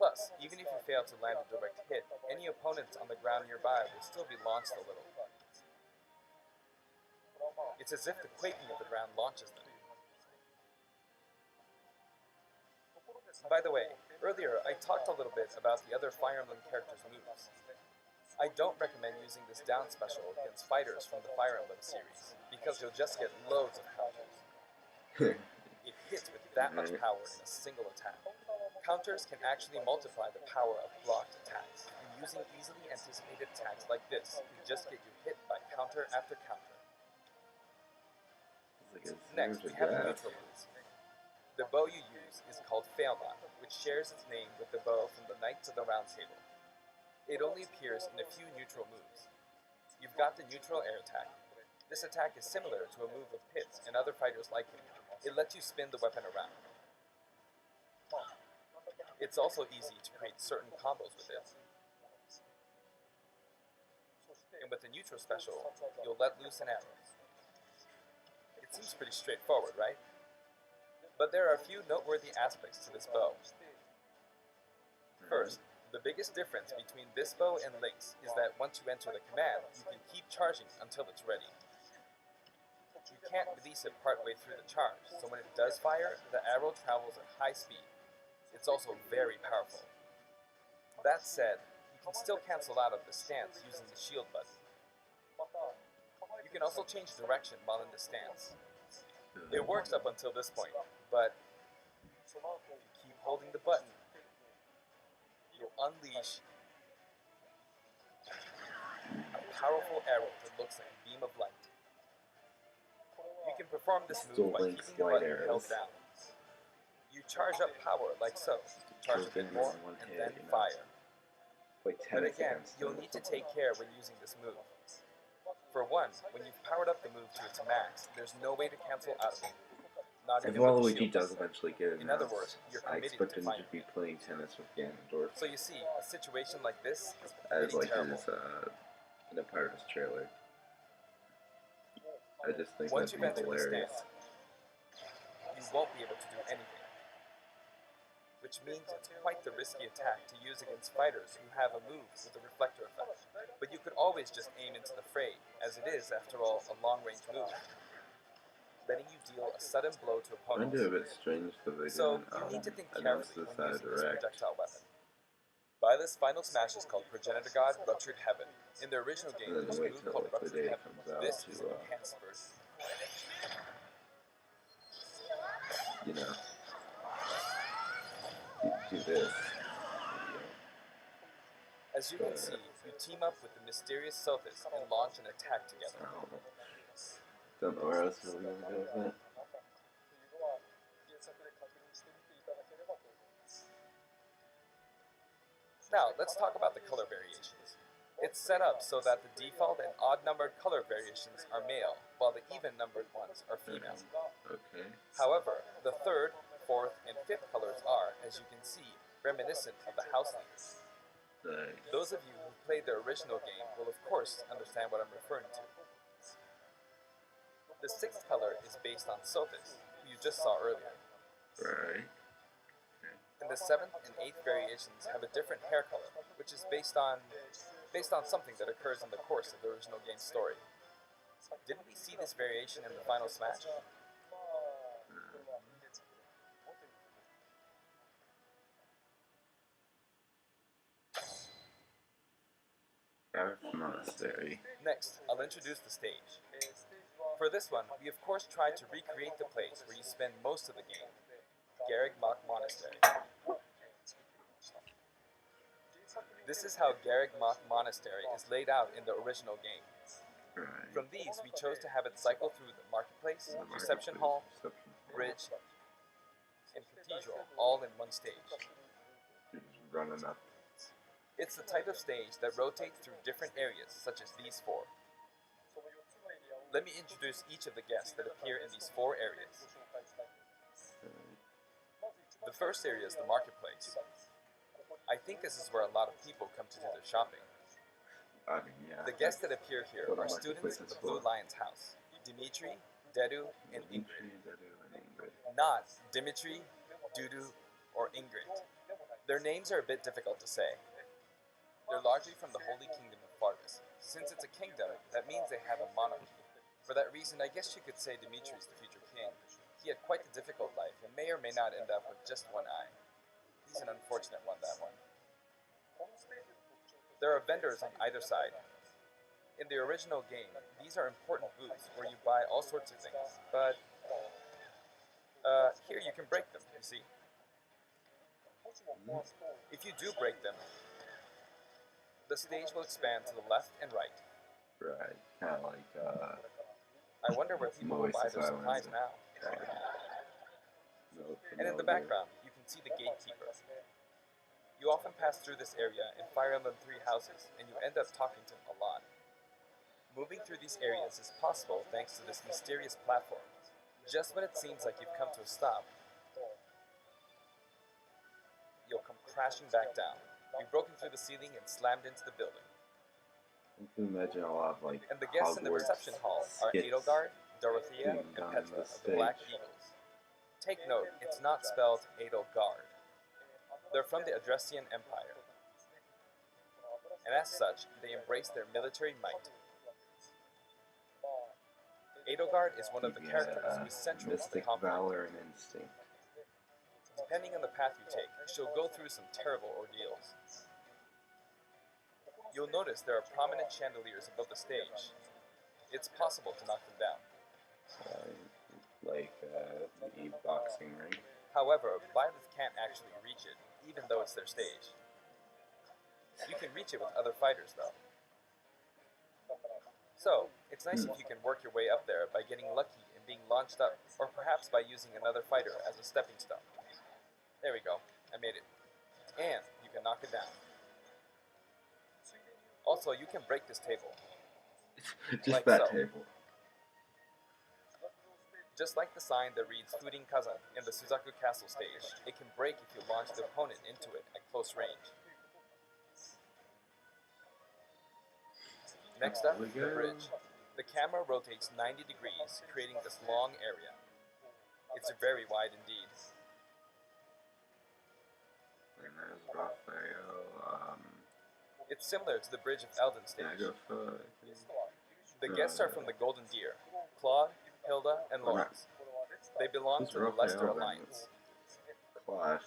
[SPEAKER 2] Plus, even if you fail to land a direct hit, any opponents on the ground nearby will still be launched a little. It's as if the quaking of the ground launches them. By the way, Earlier, I talked a little bit about the other Fire Emblem characters' moves. I don't recommend using this down special against fighters from the Fire Emblem series, because you'll just get loads of counters. It hits with that much power in a single attack. Counters can actually multiply the power of blocked attacks, and using easily anticipated attacks like this can just get you hit by counter after counter. Next, we have neutral moves. The bow you use is called Failnaught, which shares its name with the bow from the Knights of the Round Table. It only appears in a few neutral moves. You've got the neutral air attack. This attack is similar to a move of Pit's and other fighters like him. It lets you spin the weapon around. It's also easy to create certain combos with it. And with the neutral special, you'll let loose an arrow. It seems pretty straightforward, right? But there are a few noteworthy aspects to this bow. First, the biggest difference between this bow and Link's is that once you enter the command, you can keep charging until it's ready. You can't release it partway through the charge, so when it does fire, the arrow travels at high speed. It's also very powerful. That said, you can still cancel out of the stance using the shield button. You can also change direction while in the stance. It works up until this point, but if you keep holding the button, you'll unleash a powerful arrow that looks like a beam of light. You can perform this move by keeping the button held down. You charge up power like so, charge a bit more, and then fire. But again, you'll need to take care when using this move. For one, when you've powered up the move to its max, there's no way to cancel out of it. Not
[SPEAKER 1] If
[SPEAKER 2] even with the
[SPEAKER 1] Waluigi
[SPEAKER 2] shield.
[SPEAKER 1] does eventually get it,
[SPEAKER 2] In other words, you're
[SPEAKER 1] I
[SPEAKER 2] committed
[SPEAKER 1] expect
[SPEAKER 2] to
[SPEAKER 1] him to
[SPEAKER 2] fighting.
[SPEAKER 1] be playing tennis with Ganondorf
[SPEAKER 2] So you see, a situation like this is
[SPEAKER 1] as
[SPEAKER 2] pretty
[SPEAKER 1] like
[SPEAKER 2] terrible.
[SPEAKER 1] his in a part of his trailer. I just think
[SPEAKER 2] Once
[SPEAKER 1] that'd
[SPEAKER 2] you've
[SPEAKER 1] be
[SPEAKER 2] entered the
[SPEAKER 1] hilarious.
[SPEAKER 2] stance, you won't be able to do anything. Which means it's quite the risky attack to use against fighters who have a move with a reflector effect. But you could always just aim into the fray, as it is, after all, a long-range move, letting you deal a sudden blow to
[SPEAKER 1] I find
[SPEAKER 2] opponents.
[SPEAKER 1] it a bit strange that they
[SPEAKER 2] So
[SPEAKER 1] didn't
[SPEAKER 2] you need to think
[SPEAKER 1] announce
[SPEAKER 2] carefully
[SPEAKER 1] this
[SPEAKER 2] when
[SPEAKER 1] at a
[SPEAKER 2] using this
[SPEAKER 1] direct.
[SPEAKER 2] projectile weapon. Byleth's final smash is called Progenitor God Ruptured Heaven. In the original game,
[SPEAKER 1] And then
[SPEAKER 2] there's a
[SPEAKER 1] wait
[SPEAKER 2] move
[SPEAKER 1] till
[SPEAKER 2] called
[SPEAKER 1] like the
[SPEAKER 2] Ruptured
[SPEAKER 1] day
[SPEAKER 2] Heaven.
[SPEAKER 1] comes out
[SPEAKER 2] This is
[SPEAKER 1] to
[SPEAKER 2] an enhanced version.
[SPEAKER 1] you know, do this.
[SPEAKER 2] As you can see, you team up with the mysterious Sophis and launch an attack
[SPEAKER 1] I
[SPEAKER 2] together.
[SPEAKER 1] don't know where else we're gonna go with that.
[SPEAKER 2] Now, let's talk about the color variations. It's set up so that the default and odd-numbered color variations are male, while the even-numbered ones are female.
[SPEAKER 1] Okay.
[SPEAKER 2] However, the third, fourth, and fifth colors are, as you can see, reminiscent of the house leaves.
[SPEAKER 1] Nice.
[SPEAKER 2] Those of you who played the original game will of course understand what I'm referring to. The sixth color is based on Sophis, who you just saw earlier.
[SPEAKER 1] Right.
[SPEAKER 2] And the seventh and eighth variations have a different hair color, which is based on something that occurs in the course of the original game's story. Didn't we see this variation in the final smash?
[SPEAKER 1] Earth Monastery.
[SPEAKER 2] Next, I'll introduce the stage. For this one, we of course tried to recreate the place where you spend most of the game, Garreg Mach Monastery. This is how Garreg Mach Monastery is laid out in the original game.
[SPEAKER 1] Right.
[SPEAKER 2] From these, we chose to have it cycle through the marketplace,
[SPEAKER 1] The
[SPEAKER 2] reception
[SPEAKER 1] marketplace,
[SPEAKER 2] hall,
[SPEAKER 1] reception hall.
[SPEAKER 2] bridge, and cathedral, all in one stage.
[SPEAKER 1] You're just running up.
[SPEAKER 2] It's the type of stage that rotates through different areas, such as these four. Let me introduce each of the guests that appear in these four areas. The first area is the marketplace. I think this is where a lot of people come to do their shopping.
[SPEAKER 1] I mean, yeah.
[SPEAKER 2] The guests that appear here
[SPEAKER 1] What a
[SPEAKER 2] are students
[SPEAKER 1] marketplace
[SPEAKER 2] of
[SPEAKER 1] is
[SPEAKER 2] the Blue
[SPEAKER 1] for.
[SPEAKER 2] Lion's house, Dimitri, Dedu, and Ingrid.
[SPEAKER 1] Ingrid.
[SPEAKER 2] Not Dimitri, Dudu, or Ingrid. Their names are a bit difficult to say. They're largely from the Holy Kingdom of Fargus. Since it's a kingdom, that means they have a monarchy. For that reason, I guess you could say Dimitri's the future king. He had quite a difficult life and may or may not end up with just one eye. He's an unfortunate one, that one. There are vendors on either side. In the original game, these are important booths where you buy all sorts of things, but here you can break them, you see. If you do break them, the stage will expand to the left and right.
[SPEAKER 1] Right, kind of like
[SPEAKER 2] I wonder where people will buy their supplies now. And in the background, you can see the gatekeeper. You often pass through this area in Fire Emblem 3 houses, and you end up talking to him a lot. Moving through these areas is possible thanks to this mysterious platform. Just when it seems like you've come to a stop, you'll come crashing back down. You've broken through the ceiling and slammed into the building.
[SPEAKER 1] You can imagine a lot of like
[SPEAKER 2] And the guests in the reception hall are
[SPEAKER 1] skits
[SPEAKER 2] Edelgard, Dorothea,
[SPEAKER 1] being
[SPEAKER 2] and
[SPEAKER 1] done on
[SPEAKER 2] Petra
[SPEAKER 1] the
[SPEAKER 2] of the Black
[SPEAKER 1] stage.
[SPEAKER 2] Eagles. Take note, it's not spelled Edelgard. They're from the Adressian Empire. And as such, they embrace their military might. Edelgard is one of the characters who is central to the
[SPEAKER 1] mystic
[SPEAKER 2] conflict.
[SPEAKER 1] valor and instinct.
[SPEAKER 2] Depending on the path you take, she'll go through some terrible ordeals. You'll notice there are prominent chandeliers above the stage. It's possible to knock them down.
[SPEAKER 1] Like the boxing ring.
[SPEAKER 2] However, Violet can't actually reach it, even though it's their stage. You can reach it with other fighters, though. So, it's nice if you can work your way up there by getting lucky and being launched up, or perhaps by using another fighter as a stepping stone. There we go, I made it. And you can knock it down. Also, you can break this table.
[SPEAKER 1] Just
[SPEAKER 2] Like
[SPEAKER 1] that
[SPEAKER 2] so.
[SPEAKER 1] table.
[SPEAKER 2] Just like the sign that reads Furin Kaza in the Suzaku Castle stage, it can break if you launch the opponent into it at close range. Next up, the bridge. The camera rotates 90 degrees, creating this long area. It's very wide indeed.
[SPEAKER 1] And there's Raphael,
[SPEAKER 2] It's similar to the bridge of Elden stage. The guests are from the Golden Deer, Claude, Hilda, and Lawrence. They belong
[SPEAKER 1] Who's
[SPEAKER 2] to the
[SPEAKER 1] Raphael
[SPEAKER 2] Leicester
[SPEAKER 1] then?
[SPEAKER 2] Alliance.
[SPEAKER 1] Clash.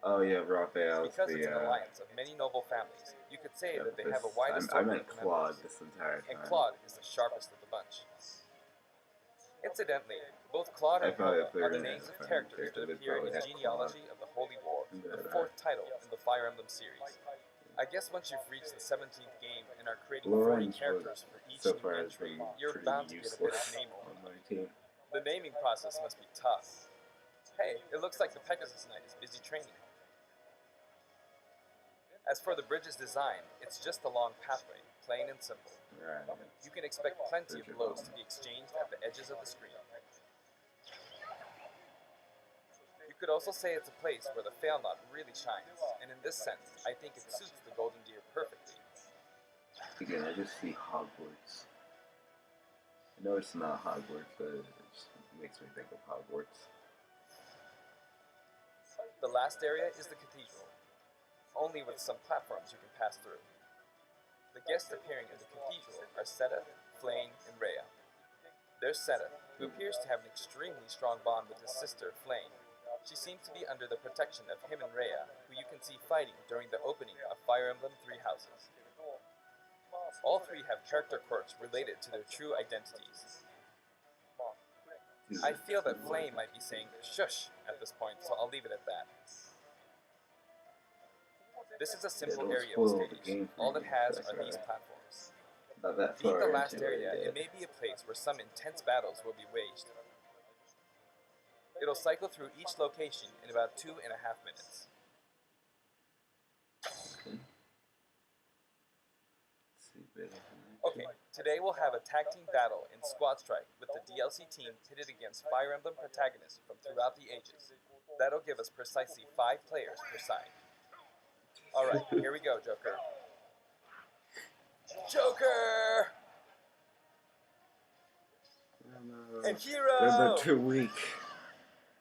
[SPEAKER 1] Oh yeah, Raphael's
[SPEAKER 2] Because it's
[SPEAKER 1] the
[SPEAKER 2] an alliance of many noble families, you could say that they have a wide
[SPEAKER 1] I
[SPEAKER 2] assortment
[SPEAKER 1] meant
[SPEAKER 2] of
[SPEAKER 1] Claude
[SPEAKER 2] members.
[SPEAKER 1] this entire time.
[SPEAKER 2] And Claude is the sharpest of the bunch. Incidentally, both Claude and
[SPEAKER 1] I thought
[SPEAKER 2] Hilda
[SPEAKER 1] if they
[SPEAKER 2] are
[SPEAKER 1] were
[SPEAKER 2] the
[SPEAKER 1] gonna
[SPEAKER 2] names
[SPEAKER 1] have
[SPEAKER 2] of
[SPEAKER 1] a
[SPEAKER 2] characters
[SPEAKER 1] character,
[SPEAKER 2] that
[SPEAKER 1] they'd
[SPEAKER 2] appear in
[SPEAKER 1] probably
[SPEAKER 2] the
[SPEAKER 1] have
[SPEAKER 2] genealogy of the Holy War, the fourth title in the Fire Emblem series. I guess once you've reached the 17th game and are creating 40
[SPEAKER 1] Lawrence
[SPEAKER 2] characters for each
[SPEAKER 1] so
[SPEAKER 2] new
[SPEAKER 1] far has
[SPEAKER 2] entry,
[SPEAKER 1] been
[SPEAKER 2] you're
[SPEAKER 1] pretty
[SPEAKER 2] bound to get a bit of
[SPEAKER 1] useless
[SPEAKER 2] name
[SPEAKER 1] on
[SPEAKER 2] over.
[SPEAKER 1] my team.
[SPEAKER 2] The naming process must be tough. Hey, it looks like the Pegasus Knight is busy training. As for the bridge's design, it's just a long pathway, plain and simple.
[SPEAKER 1] Right.
[SPEAKER 2] You can expect plenty of blows to be exchanged at the edges of the screen. You could also say it's a place where the fail knot really shines, and in this sense, I think it suits the Golden Deer perfectly.
[SPEAKER 1] Again, I just see Hogwarts. I know it's not Hogwarts, but it just makes me think of Hogwarts.
[SPEAKER 2] The last area is the cathedral, only with some platforms you can pass through. The guests appearing in the cathedral are Seta, Flame, and Rhea. There's Seta, who appears to have an extremely strong bond with his sister, Flame. She seems to be under the protection of him and Rhea, who you can see fighting during the opening of Fire Emblem 3 Houses. All three have character quirks related to their true identities. I feel that Flame might be saying shush at this point, so I'll leave it at that. This is a simple area of stage. All it has are these platforms. Being the last area, it may be a place where some intense battles will be waged. It'll cycle through each location in about 2.5 minutes. Okay, today we'll have a tag team battle in Squad Strike with the DLC team pitted against Fire Emblem protagonists from throughout the ages. That'll give us precisely 5 players per side. Alright, here we go, Joker. Joker! And Hero!
[SPEAKER 1] They're too weak.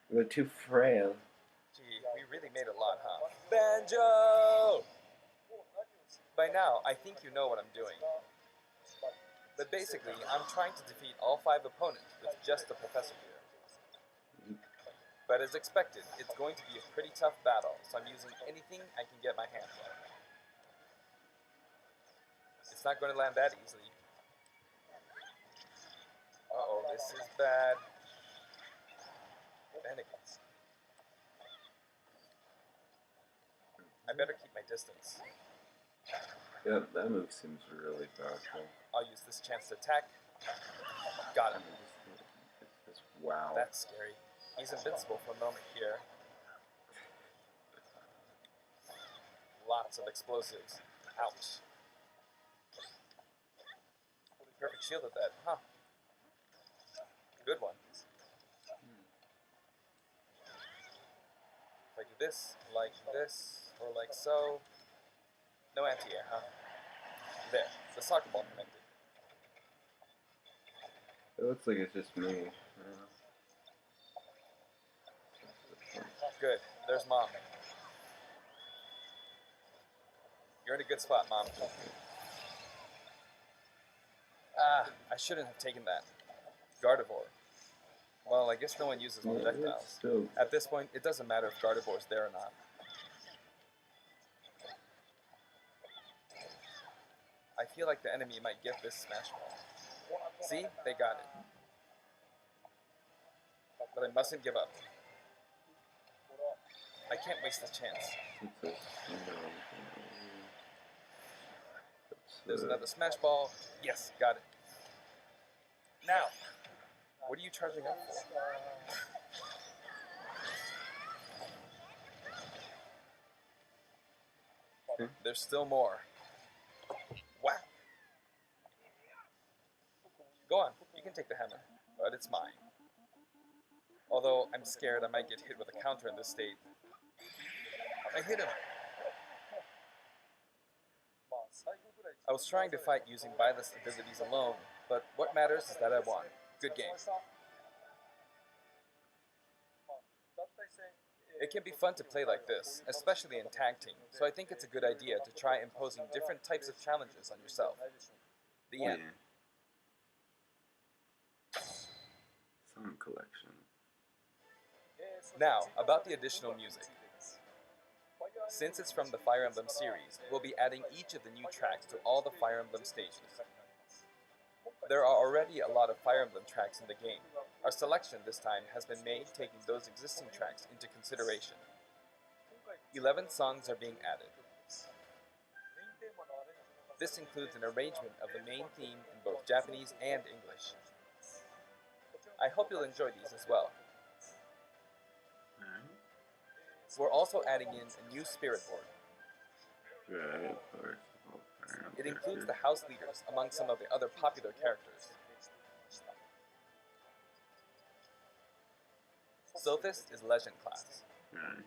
[SPEAKER 1] They're too frail.
[SPEAKER 2] Gee, we really made a lot, huh? Banjo! By now, I think you know what I'm doing. But basically, I'm trying to defeat all 5 opponents with just the professor here. But as expected, it's going to be a pretty tough battle, so I'm using anything I can get my hands on. It's not going to land that easily. Uh-oh, this is bad. Bennigan's. I better keep my distance.
[SPEAKER 1] Yeah, that move seems really powerful.
[SPEAKER 2] I'll use this chance to attack. Got him.
[SPEAKER 1] Wow.
[SPEAKER 2] That's scary. He's invincible for a moment here. Lots of explosives. Ouch. Perfect shield at that, huh? Good one. If I do this, or like so. No anti-air, huh? There, the soccer ball connected.
[SPEAKER 1] It looks like it's just me.
[SPEAKER 2] Good, there's Mom. You're in a good spot, Mom. Ah, I shouldn't have taken that. Gardevoir. Well, I guess no one uses projectiles. At this point, it doesn't matter if Gardevoir's there or not. I feel like the enemy might get this Smash Ball. See? They got it. But I mustn't give up. I can't waste this chance. There's another Smash Ball. Yes, got it. Now, what are you charging up for? There's still more. Wow. Go on, you can take the hammer, but it's mine. Although I'm scared I might get hit with a counter in this state. I hit him. I was trying to fight using Byleth's abilities alone, but what matters is that I won. Good game. It can be fun to play like this, especially in tag team, so I think it's a good idea to try imposing different types of challenges on yourself. The end.
[SPEAKER 1] Song collection.
[SPEAKER 2] Now, about the additional music. Since it's from the Fire Emblem series, we'll be adding each of the new tracks to all the Fire Emblem stages. There are already a lot of Fire Emblem tracks in the game. Our selection this time has been made taking those existing tracks into consideration. 11 songs are being added. This includes an arrangement of the main theme in both Japanese and English. I hope you'll enjoy these as well. We're also adding in a new spirit board.
[SPEAKER 1] Right, of course.
[SPEAKER 2] It includes the house leaders among some of the other popular characters. Sophist is Legend class.
[SPEAKER 1] Right.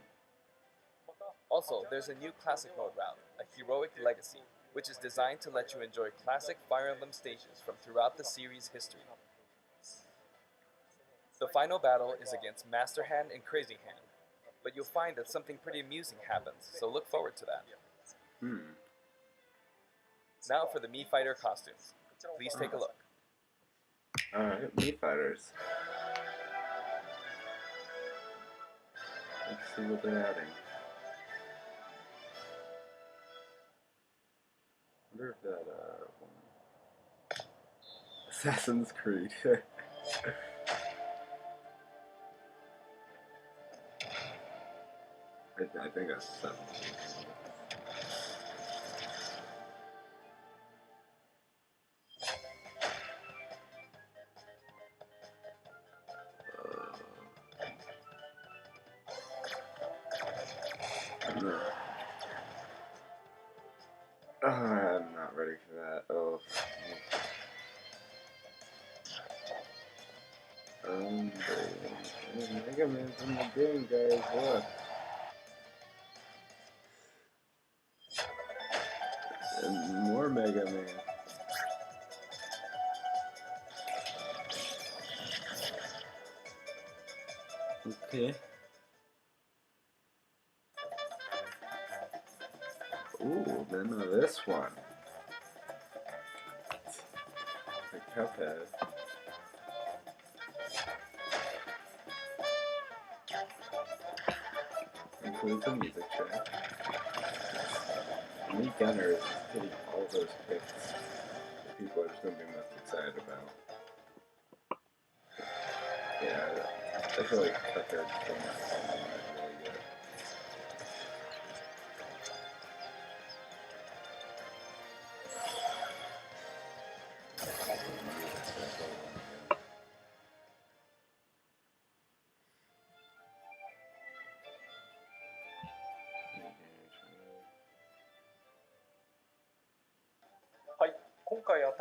[SPEAKER 2] Also, there's a new Classic Mode route, a Heroic Legacy, which is designed to let you enjoy classic Fire Emblem stages from throughout the series' history. The final battle is against Master Hand and Crazy Hand, but you'll find that something pretty amusing happens, so look forward to that. Now for the Mii Fighter costumes. Please take a look.
[SPEAKER 1] Alright, Mii Fighters. Let's see what they're adding. I wonder if that, Assassin's Creed. I think that's Assassin's Creed. No. Oh, I'm not ready for that. Oh. Mega Man's in the game, guys. Look. And more Mega Man. Okay. Ooh, then this one. The Cuphead. includes a music track. Me Gunner is hitting all those picks that people are just going to be most excited about. Yeah, I feel like Tucker came out something really good.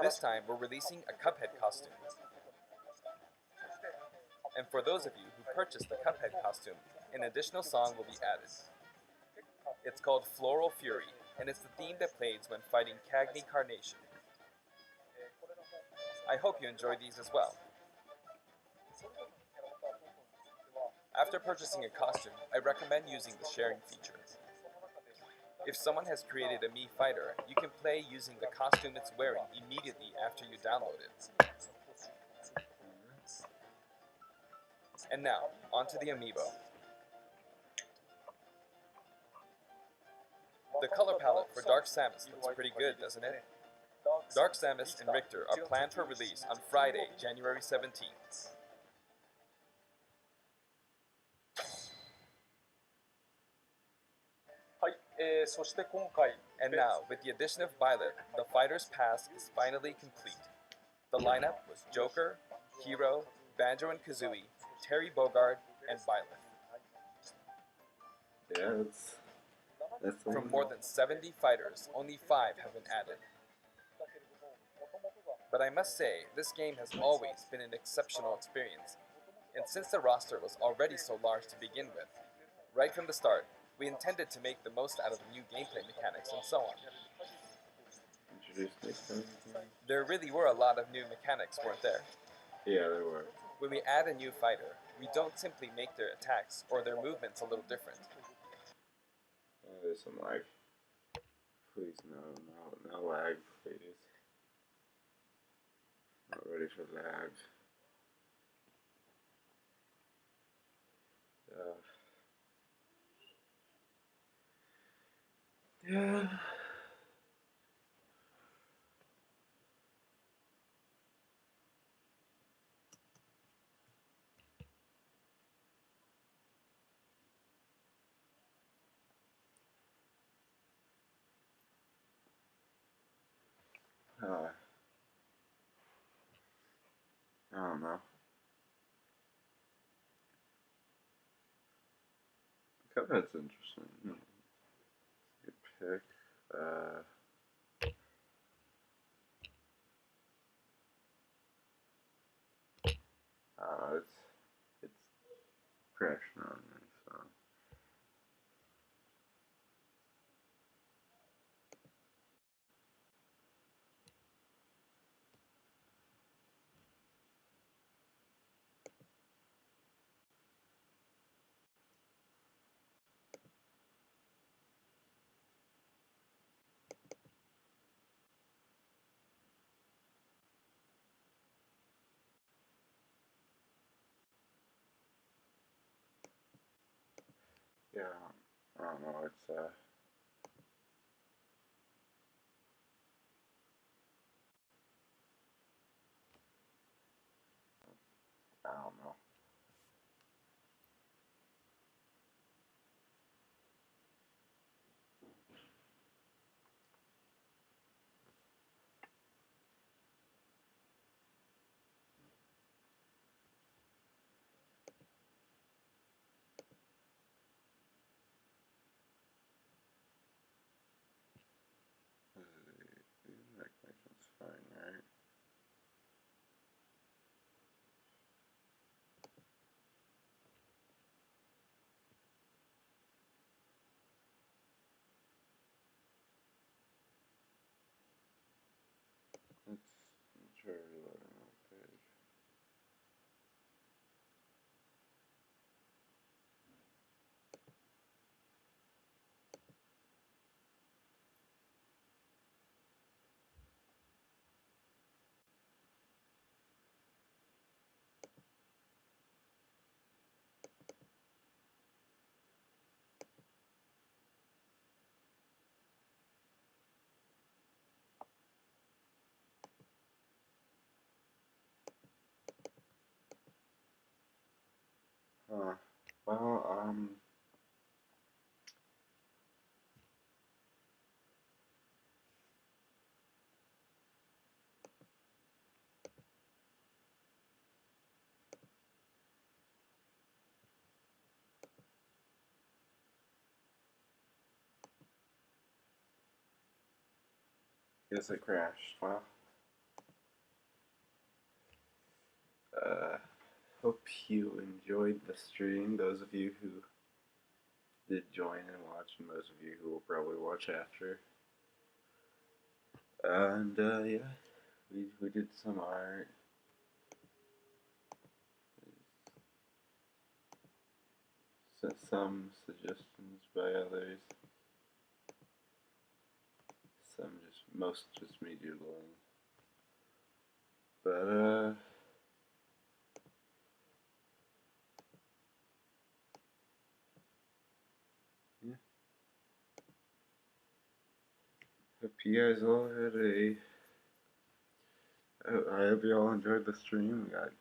[SPEAKER 2] This time, we're releasing a Cuphead costume. And for those of you who purchased the Cuphead costume, an additional song will be added. It's called Floral Fury, and it's the theme that plays when fighting Cagney Carnation. I hope you enjoy these as well. After purchasing a costume, I recommend using the sharing feature. If someone has created a Mii fighter, you can play using the costume it's wearing immediately after you download it. And now, onto the amiibo. The color palette for Dark Samus looks pretty good, doesn't it? Dark Samus and Richter are planned for release on Friday, January 17th. And now, with the addition of Violet, the Fighter's Pass is finally complete. The lineup was Joker, Hero, Banjo and Kazooie, Terry Bogard, and Violet.
[SPEAKER 1] Yeah, that's the
[SPEAKER 2] From
[SPEAKER 1] one.
[SPEAKER 2] more than 70 fighters, only 5 have been added. But I must say, this game has always been an exceptional experience. And since the roster was already so large to begin with, right from the start, we intended to make the most out of the new gameplay mechanics and so on.
[SPEAKER 1] Introduced me to them.
[SPEAKER 2] There really were a lot of new mechanics, weren't there?
[SPEAKER 1] Yeah, there were.
[SPEAKER 2] When we add a new fighter, we don't simply make their attacks or their movements a little different.
[SPEAKER 1] There's some lag. Please, no lag, please. Not ready for lag. Yeah. I don't know. Cuphead's interesting. Good pick. It's crashing on me, so. Yeah, I don't know, it's I don't know. The internet connection's fine, right? Huh. Well, guess it crashed. Well, hope you enjoyed the stream. Those of you who did join and watch, and those of you who will probably watch after. And yeah, we did some art. Some suggestions by others. Most just me doodling. But yeah. Hope you guys all had I hope you all enjoyed the stream. We got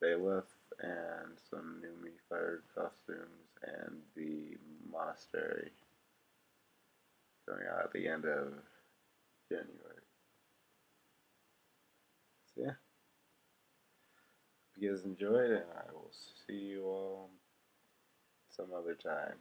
[SPEAKER 1] Bailiff and some new Me Fired costumes and the monastery coming out at the end of January. So yeah, hope you guys enjoyed, and I will see you all some other time.